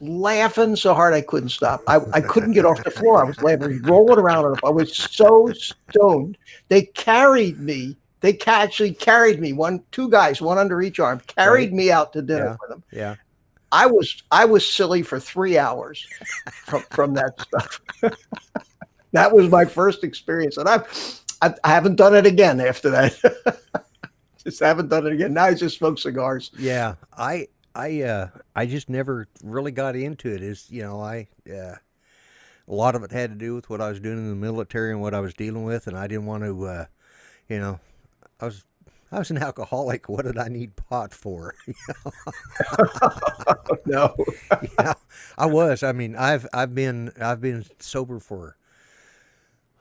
laughing so hard I couldn't stop. I couldn't get off the floor. I was laughing, rolling around. I was so stoned. They carried me. They actually carried me. Two guys, one under each arm, carried me out to dinner with them. Yeah. I was silly for 3 hours from that stuff. That was my first experience, and I haven't done it again after that. Just haven't done it again. Now I just smoke cigars. Yeah, I just never really got into it. A lot of it had to do with what I was doing in the military and what I was dealing with, and I didn't want to, I was an alcoholic. What did I need pot for? No. Yeah, I was. I mean, I've been sober for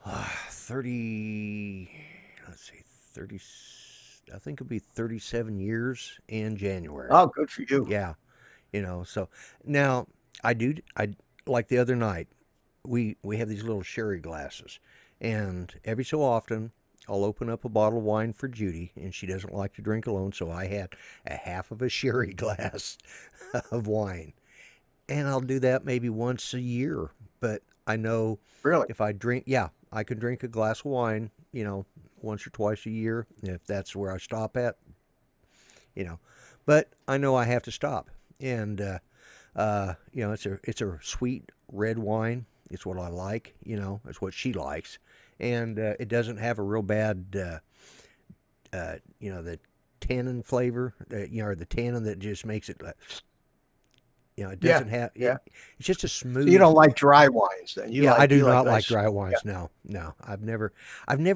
30. Let's see, 30. I think it'll be 37 years in January. Oh, good for you. Yeah, So now I like the other night. We have these little sherry glasses, and every so often I'll open up a bottle of wine for Judy, and she doesn't like to drink alone, so I had a half of a sherry glass of wine. And I'll do that maybe once a year. But I know if I drink, I can drink a glass of wine, once or twice a year, if that's where I stop at, But I know I have to stop. And, it's a sweet red wine. It's what I like, it's what she likes. And it doesn't have a real bad, the tannin flavor, or the tannin that just makes it, it doesn't have, it's just a smooth. So you don't like dry wines then? I do not like dry wines. Yeah. No. I've never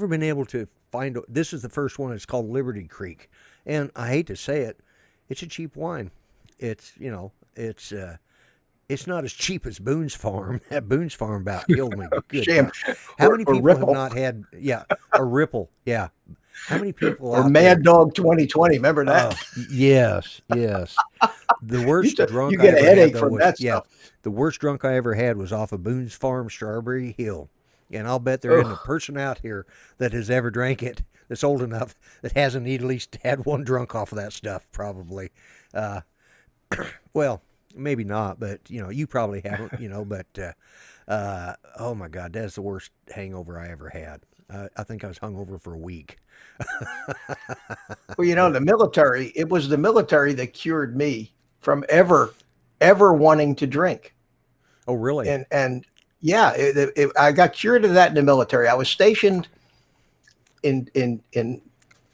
been able to find, this is the first one. It's called Liberty Creek. And I hate to say it, it's a cheap wine. It's, it's not as cheap as Boone's Farm. That Boone's Farm about killed me. Good Shame. How many people have Ripple. not had, a Ripple, yeah. How many people Or out Mad there? Dog 2020, remember that? Yes. The worst drunk you get I a ever headache had, though, from that stuff. the worst drunk I ever had was off of Boone's Farm, Strawberry Hill. And I'll bet there isn't a person out here that has ever drank it that's old enough that hasn't at least had one drunk off of that stuff, probably. Well, maybe not, but, you probably haven't, but, oh my God, that's the worst hangover I ever had. I think I was hungover for a week. Well, the military, it was the military that cured me from ever wanting to drink. Oh, really? And I got cured of that in the military. I was stationed in the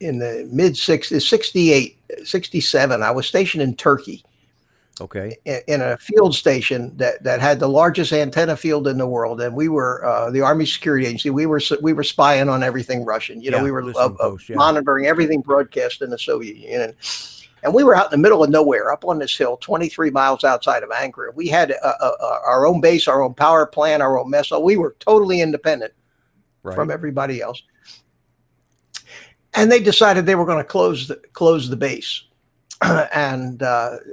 mid 60s, 68, 67. I was stationed in Turkey. Okay. In a field station that had the largest antenna field in the world, and we were the Army Security Agency. We were spying on everything Russian. We were monitoring everything broadcast in the Soviet Union, and we were out in the middle of nowhere, up on this hill, 23 miles outside of Ankara. We had our own base, our own power plant, our own mess hall. We were totally independent from everybody else. and they decided they were going to close the base. And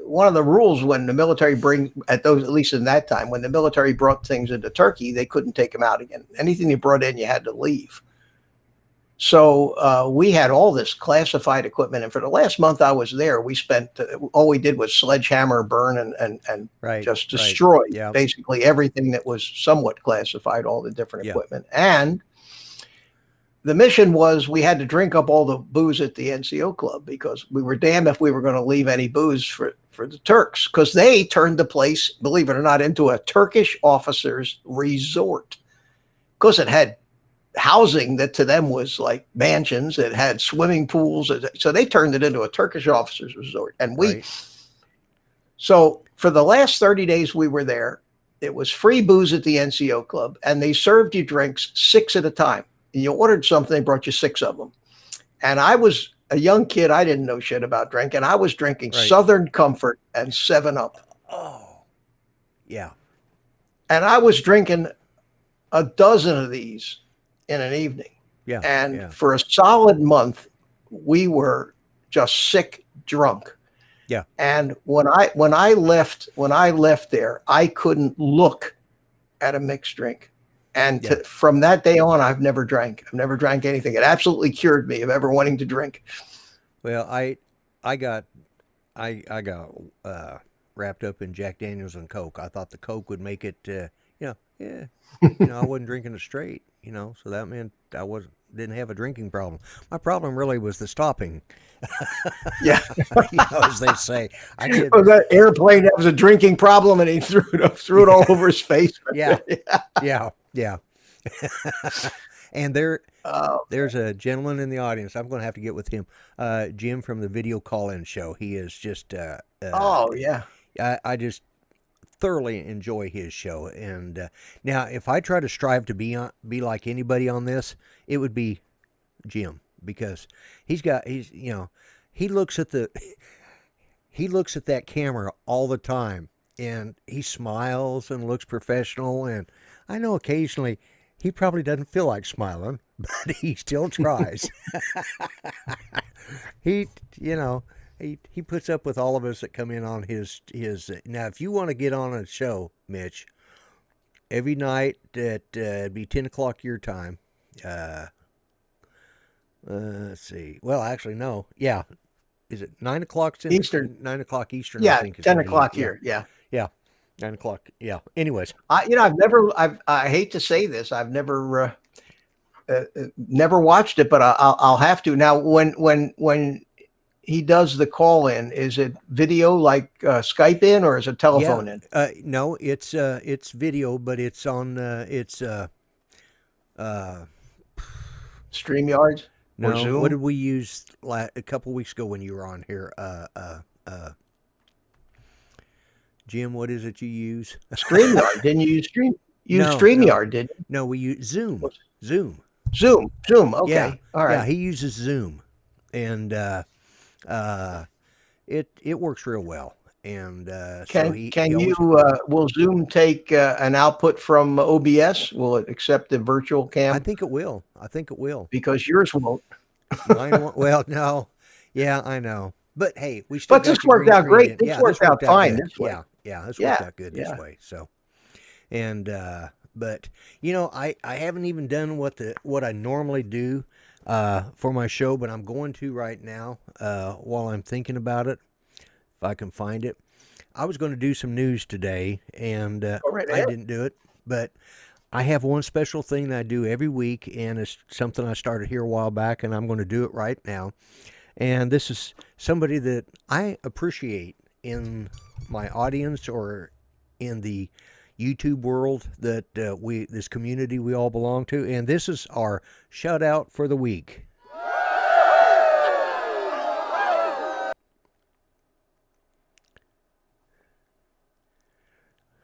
one of the rules when the military at least in that time, when the military brought things into Turkey, they couldn't take them out again. Anything they brought in, you had to leave. So we had all this classified equipment, and for the last month I was there, we spent all we did was sledgehammer, burn, and just destroy basically everything that was somewhat classified, all the different equipment. And the mission was we had to drink up all the booze at the NCO club, because we were damned if we were going to leave any booze for the Turks, because they turned the place, believe it or not, into a Turkish officers' resort, because it had housing that to them was like mansions. It had swimming pools. So they turned it into a Turkish officers' resort. And so for the last 30 days we were there, it was free booze at the NCO club, and they served you drinks 6 at a time. And you ordered something, they brought you 6 of them. And I was a young kid. I didn't know shit about drinking. I was drinking Southern Comfort and 7-Up. Oh, yeah. And I was drinking a dozen of these in an evening. Yeah. And for a solid month, we were just sick drunk. Yeah. And when I left there, I couldn't look at a mixed drink. And from that day on, I've never drank anything. It absolutely cured me of ever wanting to drink. Well, I got wrapped up in Jack Daniels and Coke. I thought the Coke would make it, I wasn't drinking it straight, so that meant I didn't have a drinking problem. My problem really was the stopping. Yeah. As they say. That airplane, that was a drinking problem, and he threw it all over his face. Yeah. And there's a gentleman in the audience. I'm going to have to get with him. Jim from the Video Call-In Show. He is just I just thoroughly enjoy his show. And now, if I try to strive to be like anybody on this, it would be Jim, because he looks at that camera all the time, and he smiles and looks professional. And I know occasionally he probably doesn't feel like smiling, but he still tries. He puts up with all of us that come in on his. Now, if you want to get on a show, Mitch, every night at it'd be 10 o'clock your time. Let's see. Well, actually, no. Yeah, is it 9 o'clock Eastern? 9 o'clock Eastern. Yeah, I think 10 o'clock here. Yeah. 9 o'clock. Yeah. Anyways, I hate to say this, I've never watched it, but I'll have to now. When he does the call in, is it video like Skype in, or is it telephone in? No, it's video, but it's on StreamYard. No, or Zoom? what did we use a couple weeks ago when you were on here? Jim, what is it you use? StreamYard. Didn't you use StreamYard, didn't you? No, we use Zoom. Zoom. Okay. Yeah. All right. Yeah, he uses Zoom, and it works real well. And will Zoom take an output from OBS? Will it accept the virtual cam? I think it will. Because yours won't. Mine won't. Well, no. Yeah, I know. But hey, we still. But this worked out great. This worked out fine this way. Yeah, this worked out good this way. So, and but I haven't even done what I normally do for my show, but I'm going to right now while I'm thinking about it, if I can find it. I was going to do some news today, and I didn't do it, but I have one special thing that I do every week, and it's something I started here a while back, and I'm going to do it right now. And this is somebody that I appreciate in my audience or in the YouTube world that this community we all belong to. And this is our shout out for the week.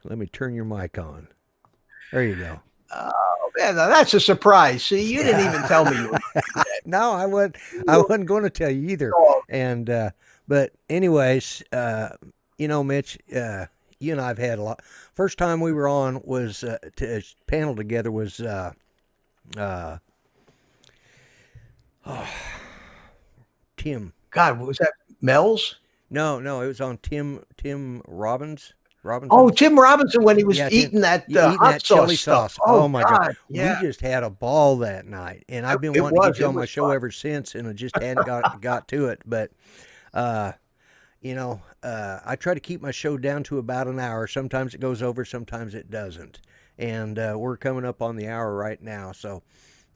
Let me turn your mic on. There you go. Oh man, now that's a surprise. See, you didn't even tell me. No, I wasn't going to tell you either. And but anyways, Mitch, you and I've had a lot. First time we were on was to panel together was Tim. God, what was that? Mel's? No, it was on Tim Oh, Robinson. Tim Robinson when he was Yeah, Tim. eating that Yeah, eating hot that chili sauce stuff. sauce. Oh Oh my God, God, we yeah, just had a ball that night, and I've been it wanting to was. get you It on my was show fun. ever since, and I just hadn't got to it. But I try to keep my show down to about an hour. Sometimes it goes over, sometimes it doesn't, and we're coming up on the hour right now. So,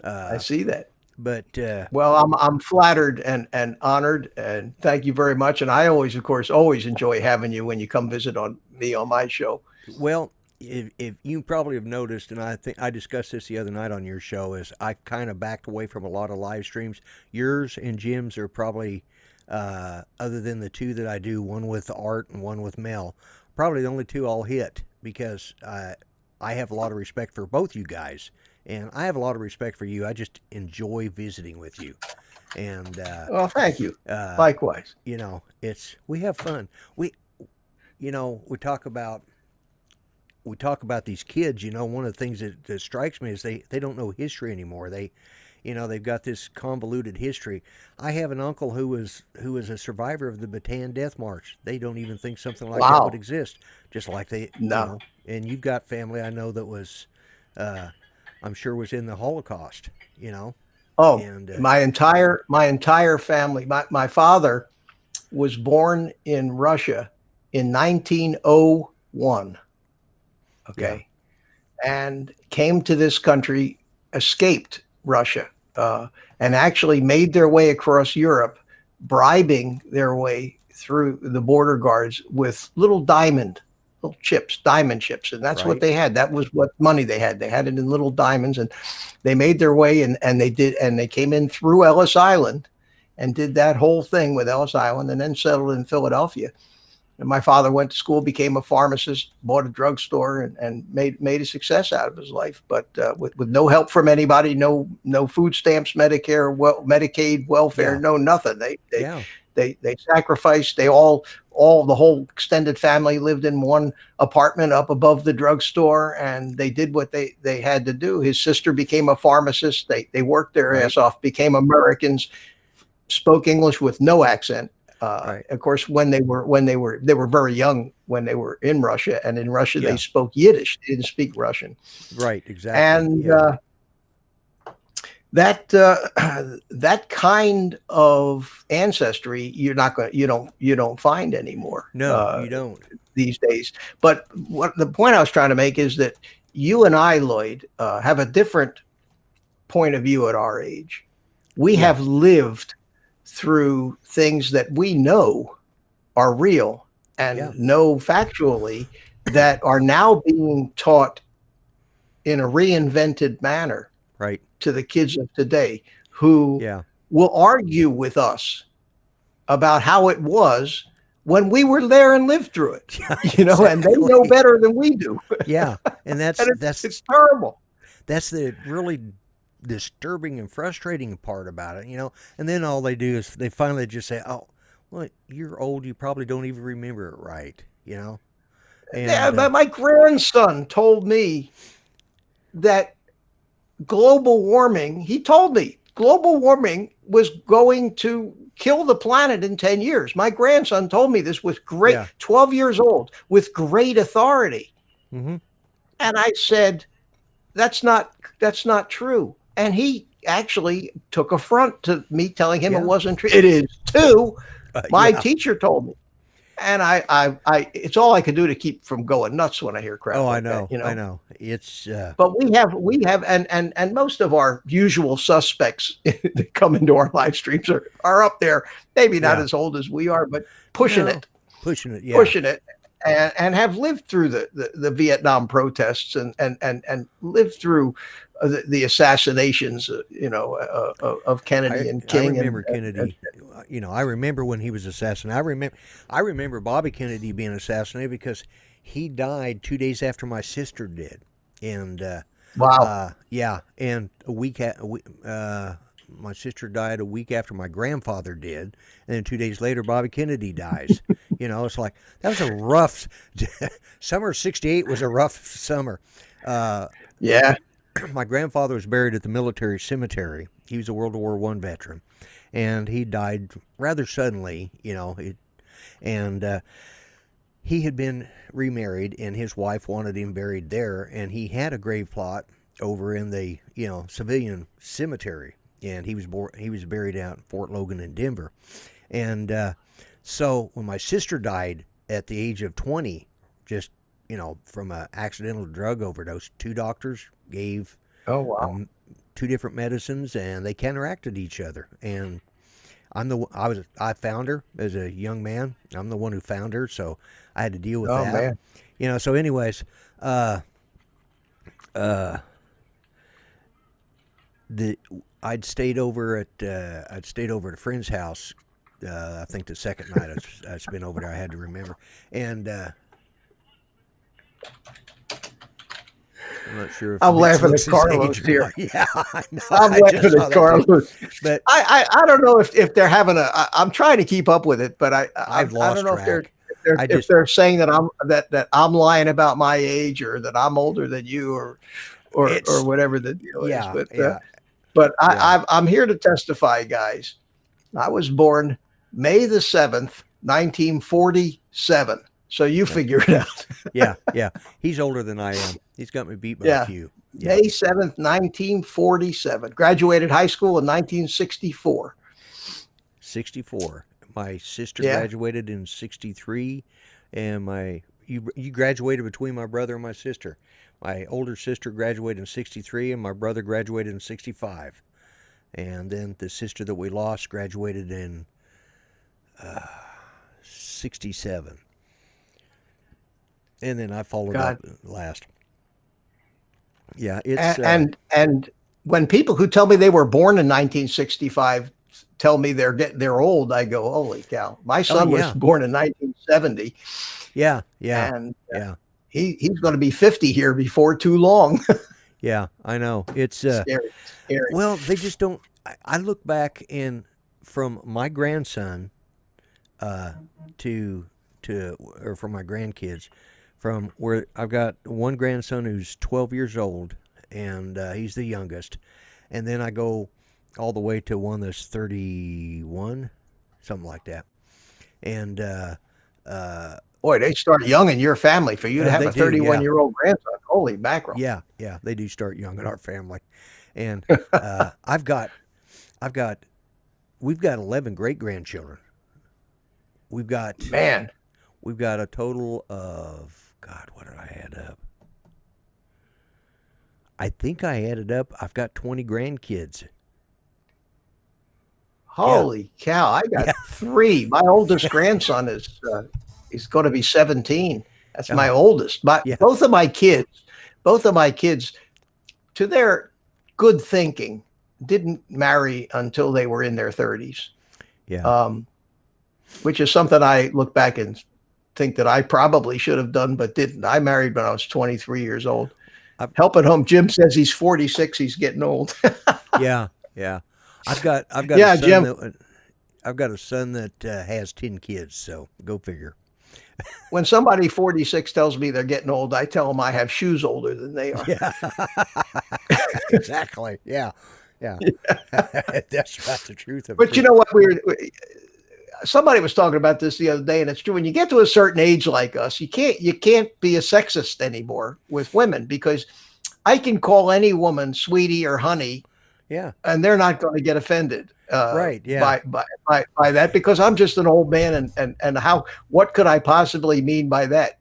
I see that. but Well, I'm flattered and honored, and thank you very much. And I always, of course, always enjoy having you when you come visit on me on my show. Well, if you probably have noticed, and I think I discussed this the other night on your show, is I kind of backed away from a lot of live streams. Yours and Jim's are probably, other than the two that I do, one with Art and one with Mel, probably the only two I'll hit because I have a lot of respect for both you guys, and I have a lot of respect for you. I just enjoy visiting with you, and Well, thank you. uh, Likewise. we have fun. We talk about these kids. One of the things that strikes me is they don't know history anymore. They've got this convoluted history. I have an uncle who was a survivor of the Bataan Death March. They don't even think something like that would Wow. exist. Just like No. and you've got family I know that was, I'm sure was in the Holocaust. Oh, And my entire family. My father was born in Russia in 1901. Okay. And came to this country, escaped Russia, and actually made their way across Europe, bribing their way through the border guards with little diamond chips. And that's what Right. they had. That was what money they had. They had it in little diamonds, and they made their way and they came in through Ellis Island and did that whole thing with Ellis Island and then settled in Philadelphia. And my father went to school, became a pharmacist, bought a drugstore, and made a success out of his life. But with no help from anybody, no food stamps, Medicare, Medicaid, welfare, Yeah. no nothing. Yeah. They sacrificed. The whole extended family lived in one apartment up above the drugstore, and they did what they had to do. His sister became a pharmacist. They worked their Right. ass off, became Americans, spoke English with no accent. Right. Of course, when they were very young when they were in Russia, and in Russia they Yeah. spoke Yiddish. They didn't speak Russian, Right. Exactly. and Yeah. that kind of ancestry you don't find anymore. No, you don't. These days. But what the point I was trying to make is that you and I, Lloyd, have a different point of view at our age. We Yeah. have lived through things that we know are real and Yeah. know factually that are now being taught in a reinvented manner Right. to the kids of today, who Yeah. will argue with us about how it was when we were there and lived through it. And they know Exactly. better than we do. Yeah. And And that's it's terrible. that's the really disturbing and frustrating part about it. And then all they do is they finally just say, "Oh, well, you're old. You probably don't even remember it right." Yeah, And but my grandson told me that he told me global warming was going to kill the planet in 10 years. My grandson told me this with great, Yeah. 12 years old, with great authority. hmm And I said, that's not true. And he actually took affront to me telling him Yeah. it wasn't true. It is too. My yeah. teacher told me. And I it's all I could do to keep from going nuts when I hear crap Oh, I like know. that, I know. It's But we have, and most of our usual suspects that come into our live streams are up there, maybe not Yeah. as old as we are, but pushing No. it, pushing it. Yeah. pushing it, and have lived through the Vietnam protests and lived through the assassinations, of Kennedy and I King. remember Kennedy. I remember when he was assassinated. I remember Bobby Kennedy being assassinated because he died 2 days after my sister did, and Wow. yeah, and my sister died a week after my grandfather did, and then 2 days later Bobby Kennedy dies. It's like that was a rough summer. '68 was a rough summer. Yeah. My grandfather was buried at the military cemetery. He was a World War I veteran. and he died rather suddenly. And he had been remarried, and his wife wanted him buried there, and he had a grave plot over in the civilian cemetery, and he was buried out in Fort Logan in Denver. And so when my sister died at the age of 20, just from an accidental drug overdose, two doctors gave Oh, wow. two different medicines, and they counteracted each other. And I found her as a young man. I'm the one who found her, so I had to deal with Oh, that. man. So anyways, I'd stayed over at a friend's house. I think the second night I'd been over there. I had to remember, and I'm not sure if I'm Mitch laughing at looks his Carlos age or here. not. Yeah, I know. I'm I just laughing saw at that too. Carlos. But I don't know if they're having I'm trying to keep up with it, but I I've don't lost know if track. I if just they're saying that I'm lying about my age, or that I'm older than you, or it's whatever the deal is. yeah, yeah, But yeah. I'm here to testify, guys. I was born May the 7th, 1947. So you figure it out. Yeah. He's older than I am. He's got me beat by a Yeah. few. Yeah. May 7th, 1947. Graduated high school in 1964. 64. My sister Yeah. graduated in 63, and you graduated between my brother and my sister. My older sister graduated in 63, and my brother graduated in 65. And then the sister that we lost graduated in 67. And then I followed God. up last. Yeah, it's And when people who tell me they were born in 1965 tell me they're old, I go, holy cow! My son was yeah. born in 1970, yeah, and yeah, he's going to be 50 here before too long. yeah. I know. It's Scary. well, they just don't. I look back and from my grandson to or from my grandkids, from where I've got one grandson who's 12 years old, and he's the youngest, and then I go all the way to one that's 31, something like that, and Boy, they start young in your family for you to have they a do, yeah. 31-year-old grandson. Holy mackerel! Yeah, they do start young in our family, and we've got 11 great grandchildren. We've got a total of, God, what did I add up? I think I added up. I've got 20 grandkids. Holy cow! I got 3. My oldest grandson is going to be 17. That's my oldest. But both of my kids, to their good thinking, didn't marry until they were in their 30s. Yeah. Which is something I look back and think that I probably should have done, but didn't. I married when I was 23 years old. Helping home. Jim says he's 46. He's getting old. Yeah. I've got Yeah, a son Jim. I've got a son that has 10 kids, so go figure. When somebody 46 tells me they're getting old, I tell them I have shoes older than they are. Yeah. Exactly. Yeah. That's about the truth of it. But you know what? Somebody was talking about this the other day, and it's true. When you get to a certain age like us, you can't be a sexist anymore with women, because I can call any woman sweetie or honey, and they're not going to get offended, right? Yeah, by that, because I'm just an old man, and what could I possibly mean by that?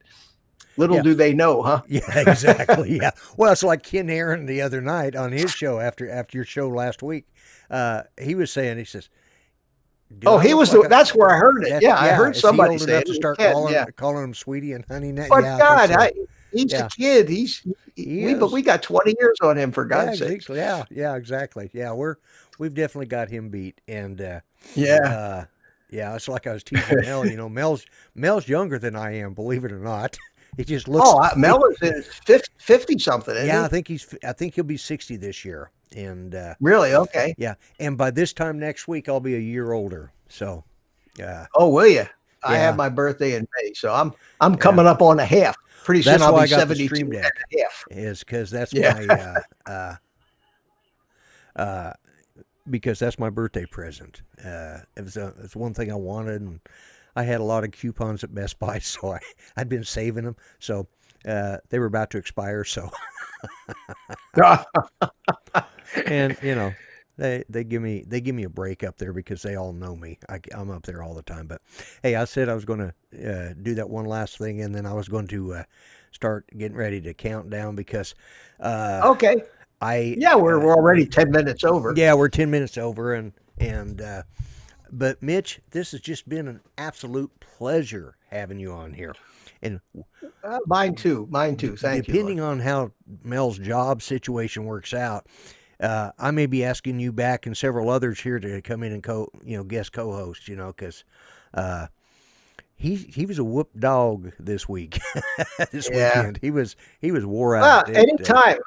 Little do they know, huh? Yeah, exactly. Yeah. Well, it's like Ken Aaron the other night on his show after your show last week. He was saying, he says, he was. That's where I heard it. Yeah, I heard somebody old say enough it. to start calling him sweetie and honey. But God, so. He's a kid. But we got 20 years on him, for God's sake. Yeah, exactly. Yeah, we've definitely got him beat. And it's like I was teasing Mel. Mel's younger than I am, believe it or not. He just looks. Mel is 50 something. Yeah, I think he'll be 60 this year. And really, okay. Yeah, and by this time next week, I'll be a year older. So, oh, will you? I have my birthday in May, so I'm coming up on a half. Pretty soon I'll be 72 and a half. Is because that's my because that's my birthday present. It's one thing I wanted, and I had a lot of coupons at Best Buy, so I'd been saving them. So they were about to expire. So, and they give me a break up there because they all know me. I'm up there all the time. But hey, I said I was going to do that one last thing, and then I was going to start getting ready to count down because Okay. we're already 10 minutes over. Yeah, we're 10 minutes over, and but Mitch, this has just been an absolute pleasure having you on here, and Mine too. Thank you. depending on how Mel's job situation works out, I may be asking you back and several others here to come in and guest co-host, because he was a whoop dog this week, this weekend. He was wore out. Anytime.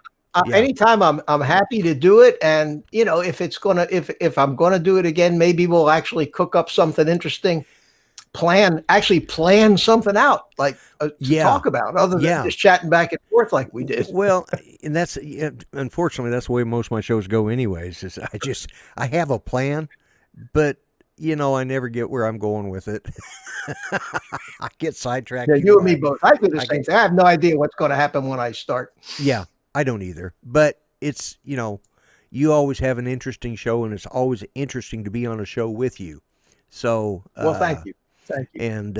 Yeah. Anytime I'm happy to do it. And if I'm gonna do it again, maybe we'll actually cook up something interesting, plan something out, like to talk about, other than just chatting back and forth like we did. Well, and that's unfortunately that's the way most of my shows go anyways, is I have a plan, but I never get where I'm going with it. I get sidetracked. Yeah, you and me both. I do the same thing. I have no idea what's going to happen when I start. Yeah, I don't either. But it's, you always have an interesting show, and it's always interesting to be on a show with you. So, well, thank you. Thank you. And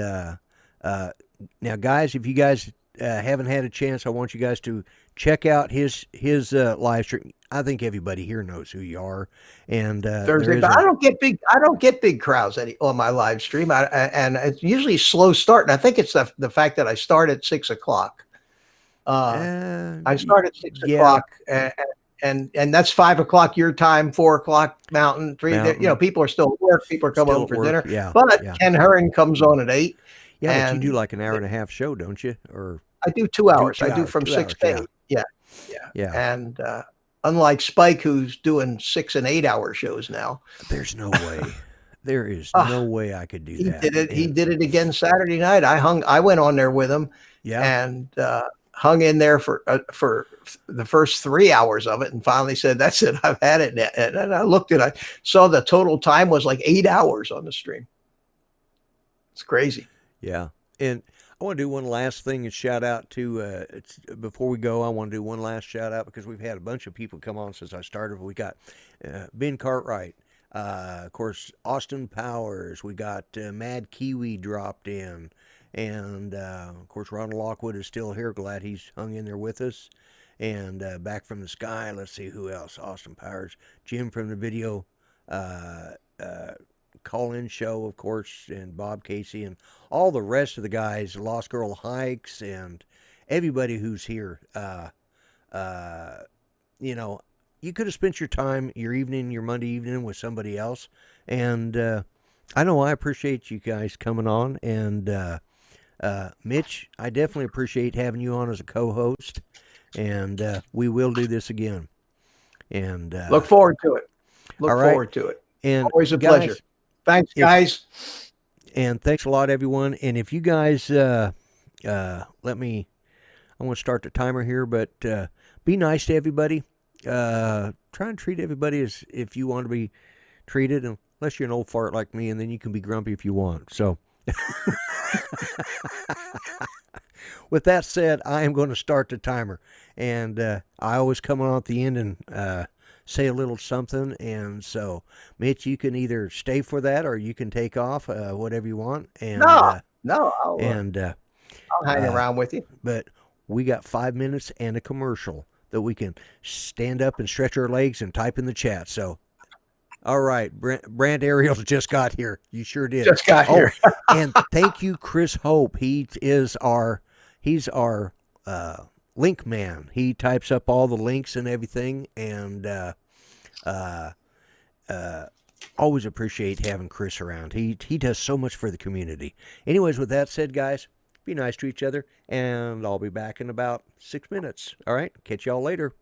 now, guys, if you guys haven't had a chance, I want you guys to check out his live stream. I think everybody here knows who you are. And Thursday, but I don't get big crowds on my live stream. And it's usually slow start. And I think it's the fact that I start at 6 o'clock. I start at 6 o'clock, and that's 5 o'clock your time, 4 o'clock Mountain. People are still at work. People are coming home for dinner. Yeah, but Ken Herring comes on at 8. Yeah, but you do like an hour and a half show, don't you? Or I do 2 hours. I do from 6 to 8. Yeah. And unlike Spike, who's doing 6 and 8 hour shows now, there's no way. There is no way I could do that. He did it again Saturday night. I went on there with him. Yeah. And hung in there for the first 3 hours of it, and finally said, "That's it. I've had it." And I looked I saw the total time was like 8 hours on the stream. It's crazy. Yeah. And I want to do one last thing and shout out to, before we go, I want to do one last shout out because we've had a bunch of people come on since I started. We got Ben Cartwright, of course, Austin Powers. We got Mad Kiwi dropped in. And, of course, Ronald Lockwood is still here. Glad he's hung in there with us. And Back from the Sky, let's see who else. Austin Powers, Jim from the video call-in show, of course, and Bob Casey, and all the rest of the guys, Lost Girl Hikes, and everybody who's here. You could have spent your time, your Monday evening with somebody else. And I know I appreciate you guys coming on. And Mitch, I definitely appreciate having you on as a co-host. And we will do this again. And look forward to it. Look forward to it. And always a pleasure. Thanks, guys. And thanks a lot, everyone. And if you guys let me, I want to start the timer here, but be nice to everybody. Try and treat everybody as if you want to be treated, unless you're an old fart like me, and then you can be grumpy if you want. So, with that said, I am going to start the timer. And I always come on at the end and say a little something. And so, Mitch, you can either stay for that or you can take off, whatever you want. And I'll hang around with you. But we got 5 minutes and a commercial that we can stand up and stretch our legs and type in the chat. So, all right, Brand Ariels just got here. You sure did. Just got here. And thank you, Chris Hope. He's our link man. He types up all the links and everything, and always appreciate having Chris around. He does so much for the community. Anyways, with that said, guys, be nice to each other, and I'll be back in about 6 minutes. All right, catch y'all later.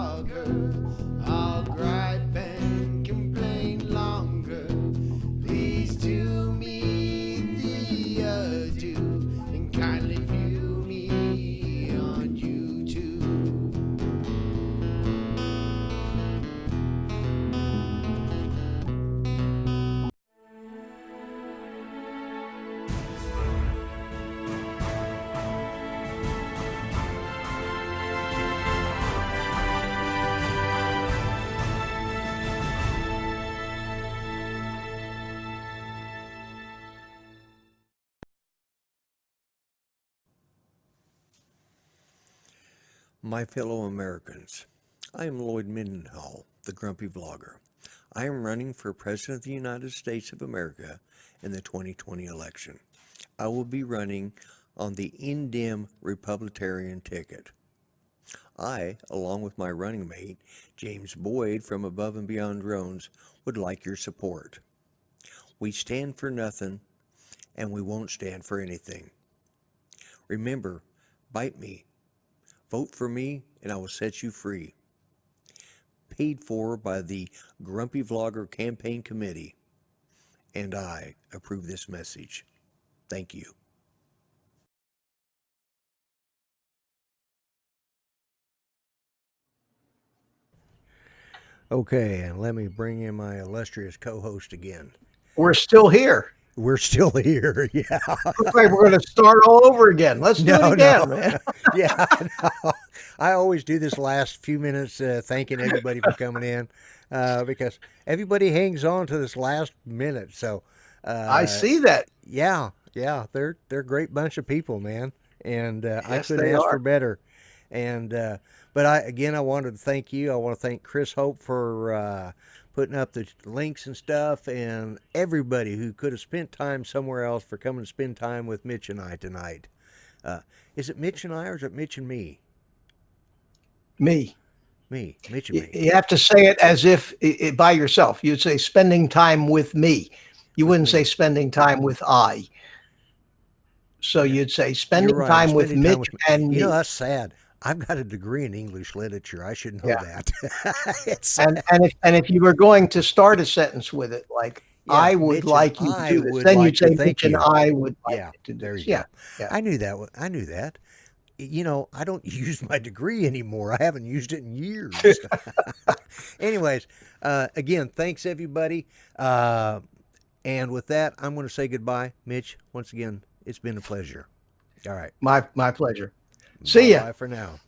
vlogger. I'll gripe and complain longer. Please do me the ado and kindly view me on YouTube. My fellow Americans, I am Lloyd Mendenhall, the Grumpy Vlogger. I am running for President of the United States of America in the 2020 election. I will be running on the Indem Republican ticket. I, along with my running mate, James Boyd from Above and Beyond Drones, would like your support. We stand for nothing, and we won't stand for anything. Remember, bite me. Vote for me, and I will set you free. Paid for by the Grumpy Vlogger Campaign Committee. And I approve this message. Thank you. Okay, and let me bring in my illustrious co-host again. We're still here. We're still here, yeah. Looks like we're going to start all over again. Let's do it again, man. Yeah, no. I always do this last few minutes thanking everybody for coming in because everybody hangs on to this last minute. So I see that. Yeah, they're a great bunch of people, man, and I Yes, couldn't they ask are. for better. And but I wanted to thank you. I want to thank Chris Hope for putting up the links and stuff, and everybody who could have spent time somewhere else for coming to spend time with Mitch and I tonight. Is it Mitch and I, or is it Mitch and me? Me. Mitch and me. You have to say it as if by yourself. You'd say spending time with me. You wouldn't say spending time with I. So you'd say spending You're right, time with spending time Mitch with me. and You me. know, that's sad. I've got a degree in English literature. I should know Yeah. that. It's sad. And if you were going to start a sentence with it, like Yeah, I would Mitch and like you to I do this, would then like you'd to say thank Mitch and you. I would like Yeah, to do there this. you Yeah, go. yeah. I knew that. I knew that. You know, I don't use my degree anymore. I haven't used it in years. Anyways, again, thanks everybody. And with that, I'm going to say goodbye. Mitch, once again, it's been a pleasure. All right. My pleasure. See ya. Bye for now.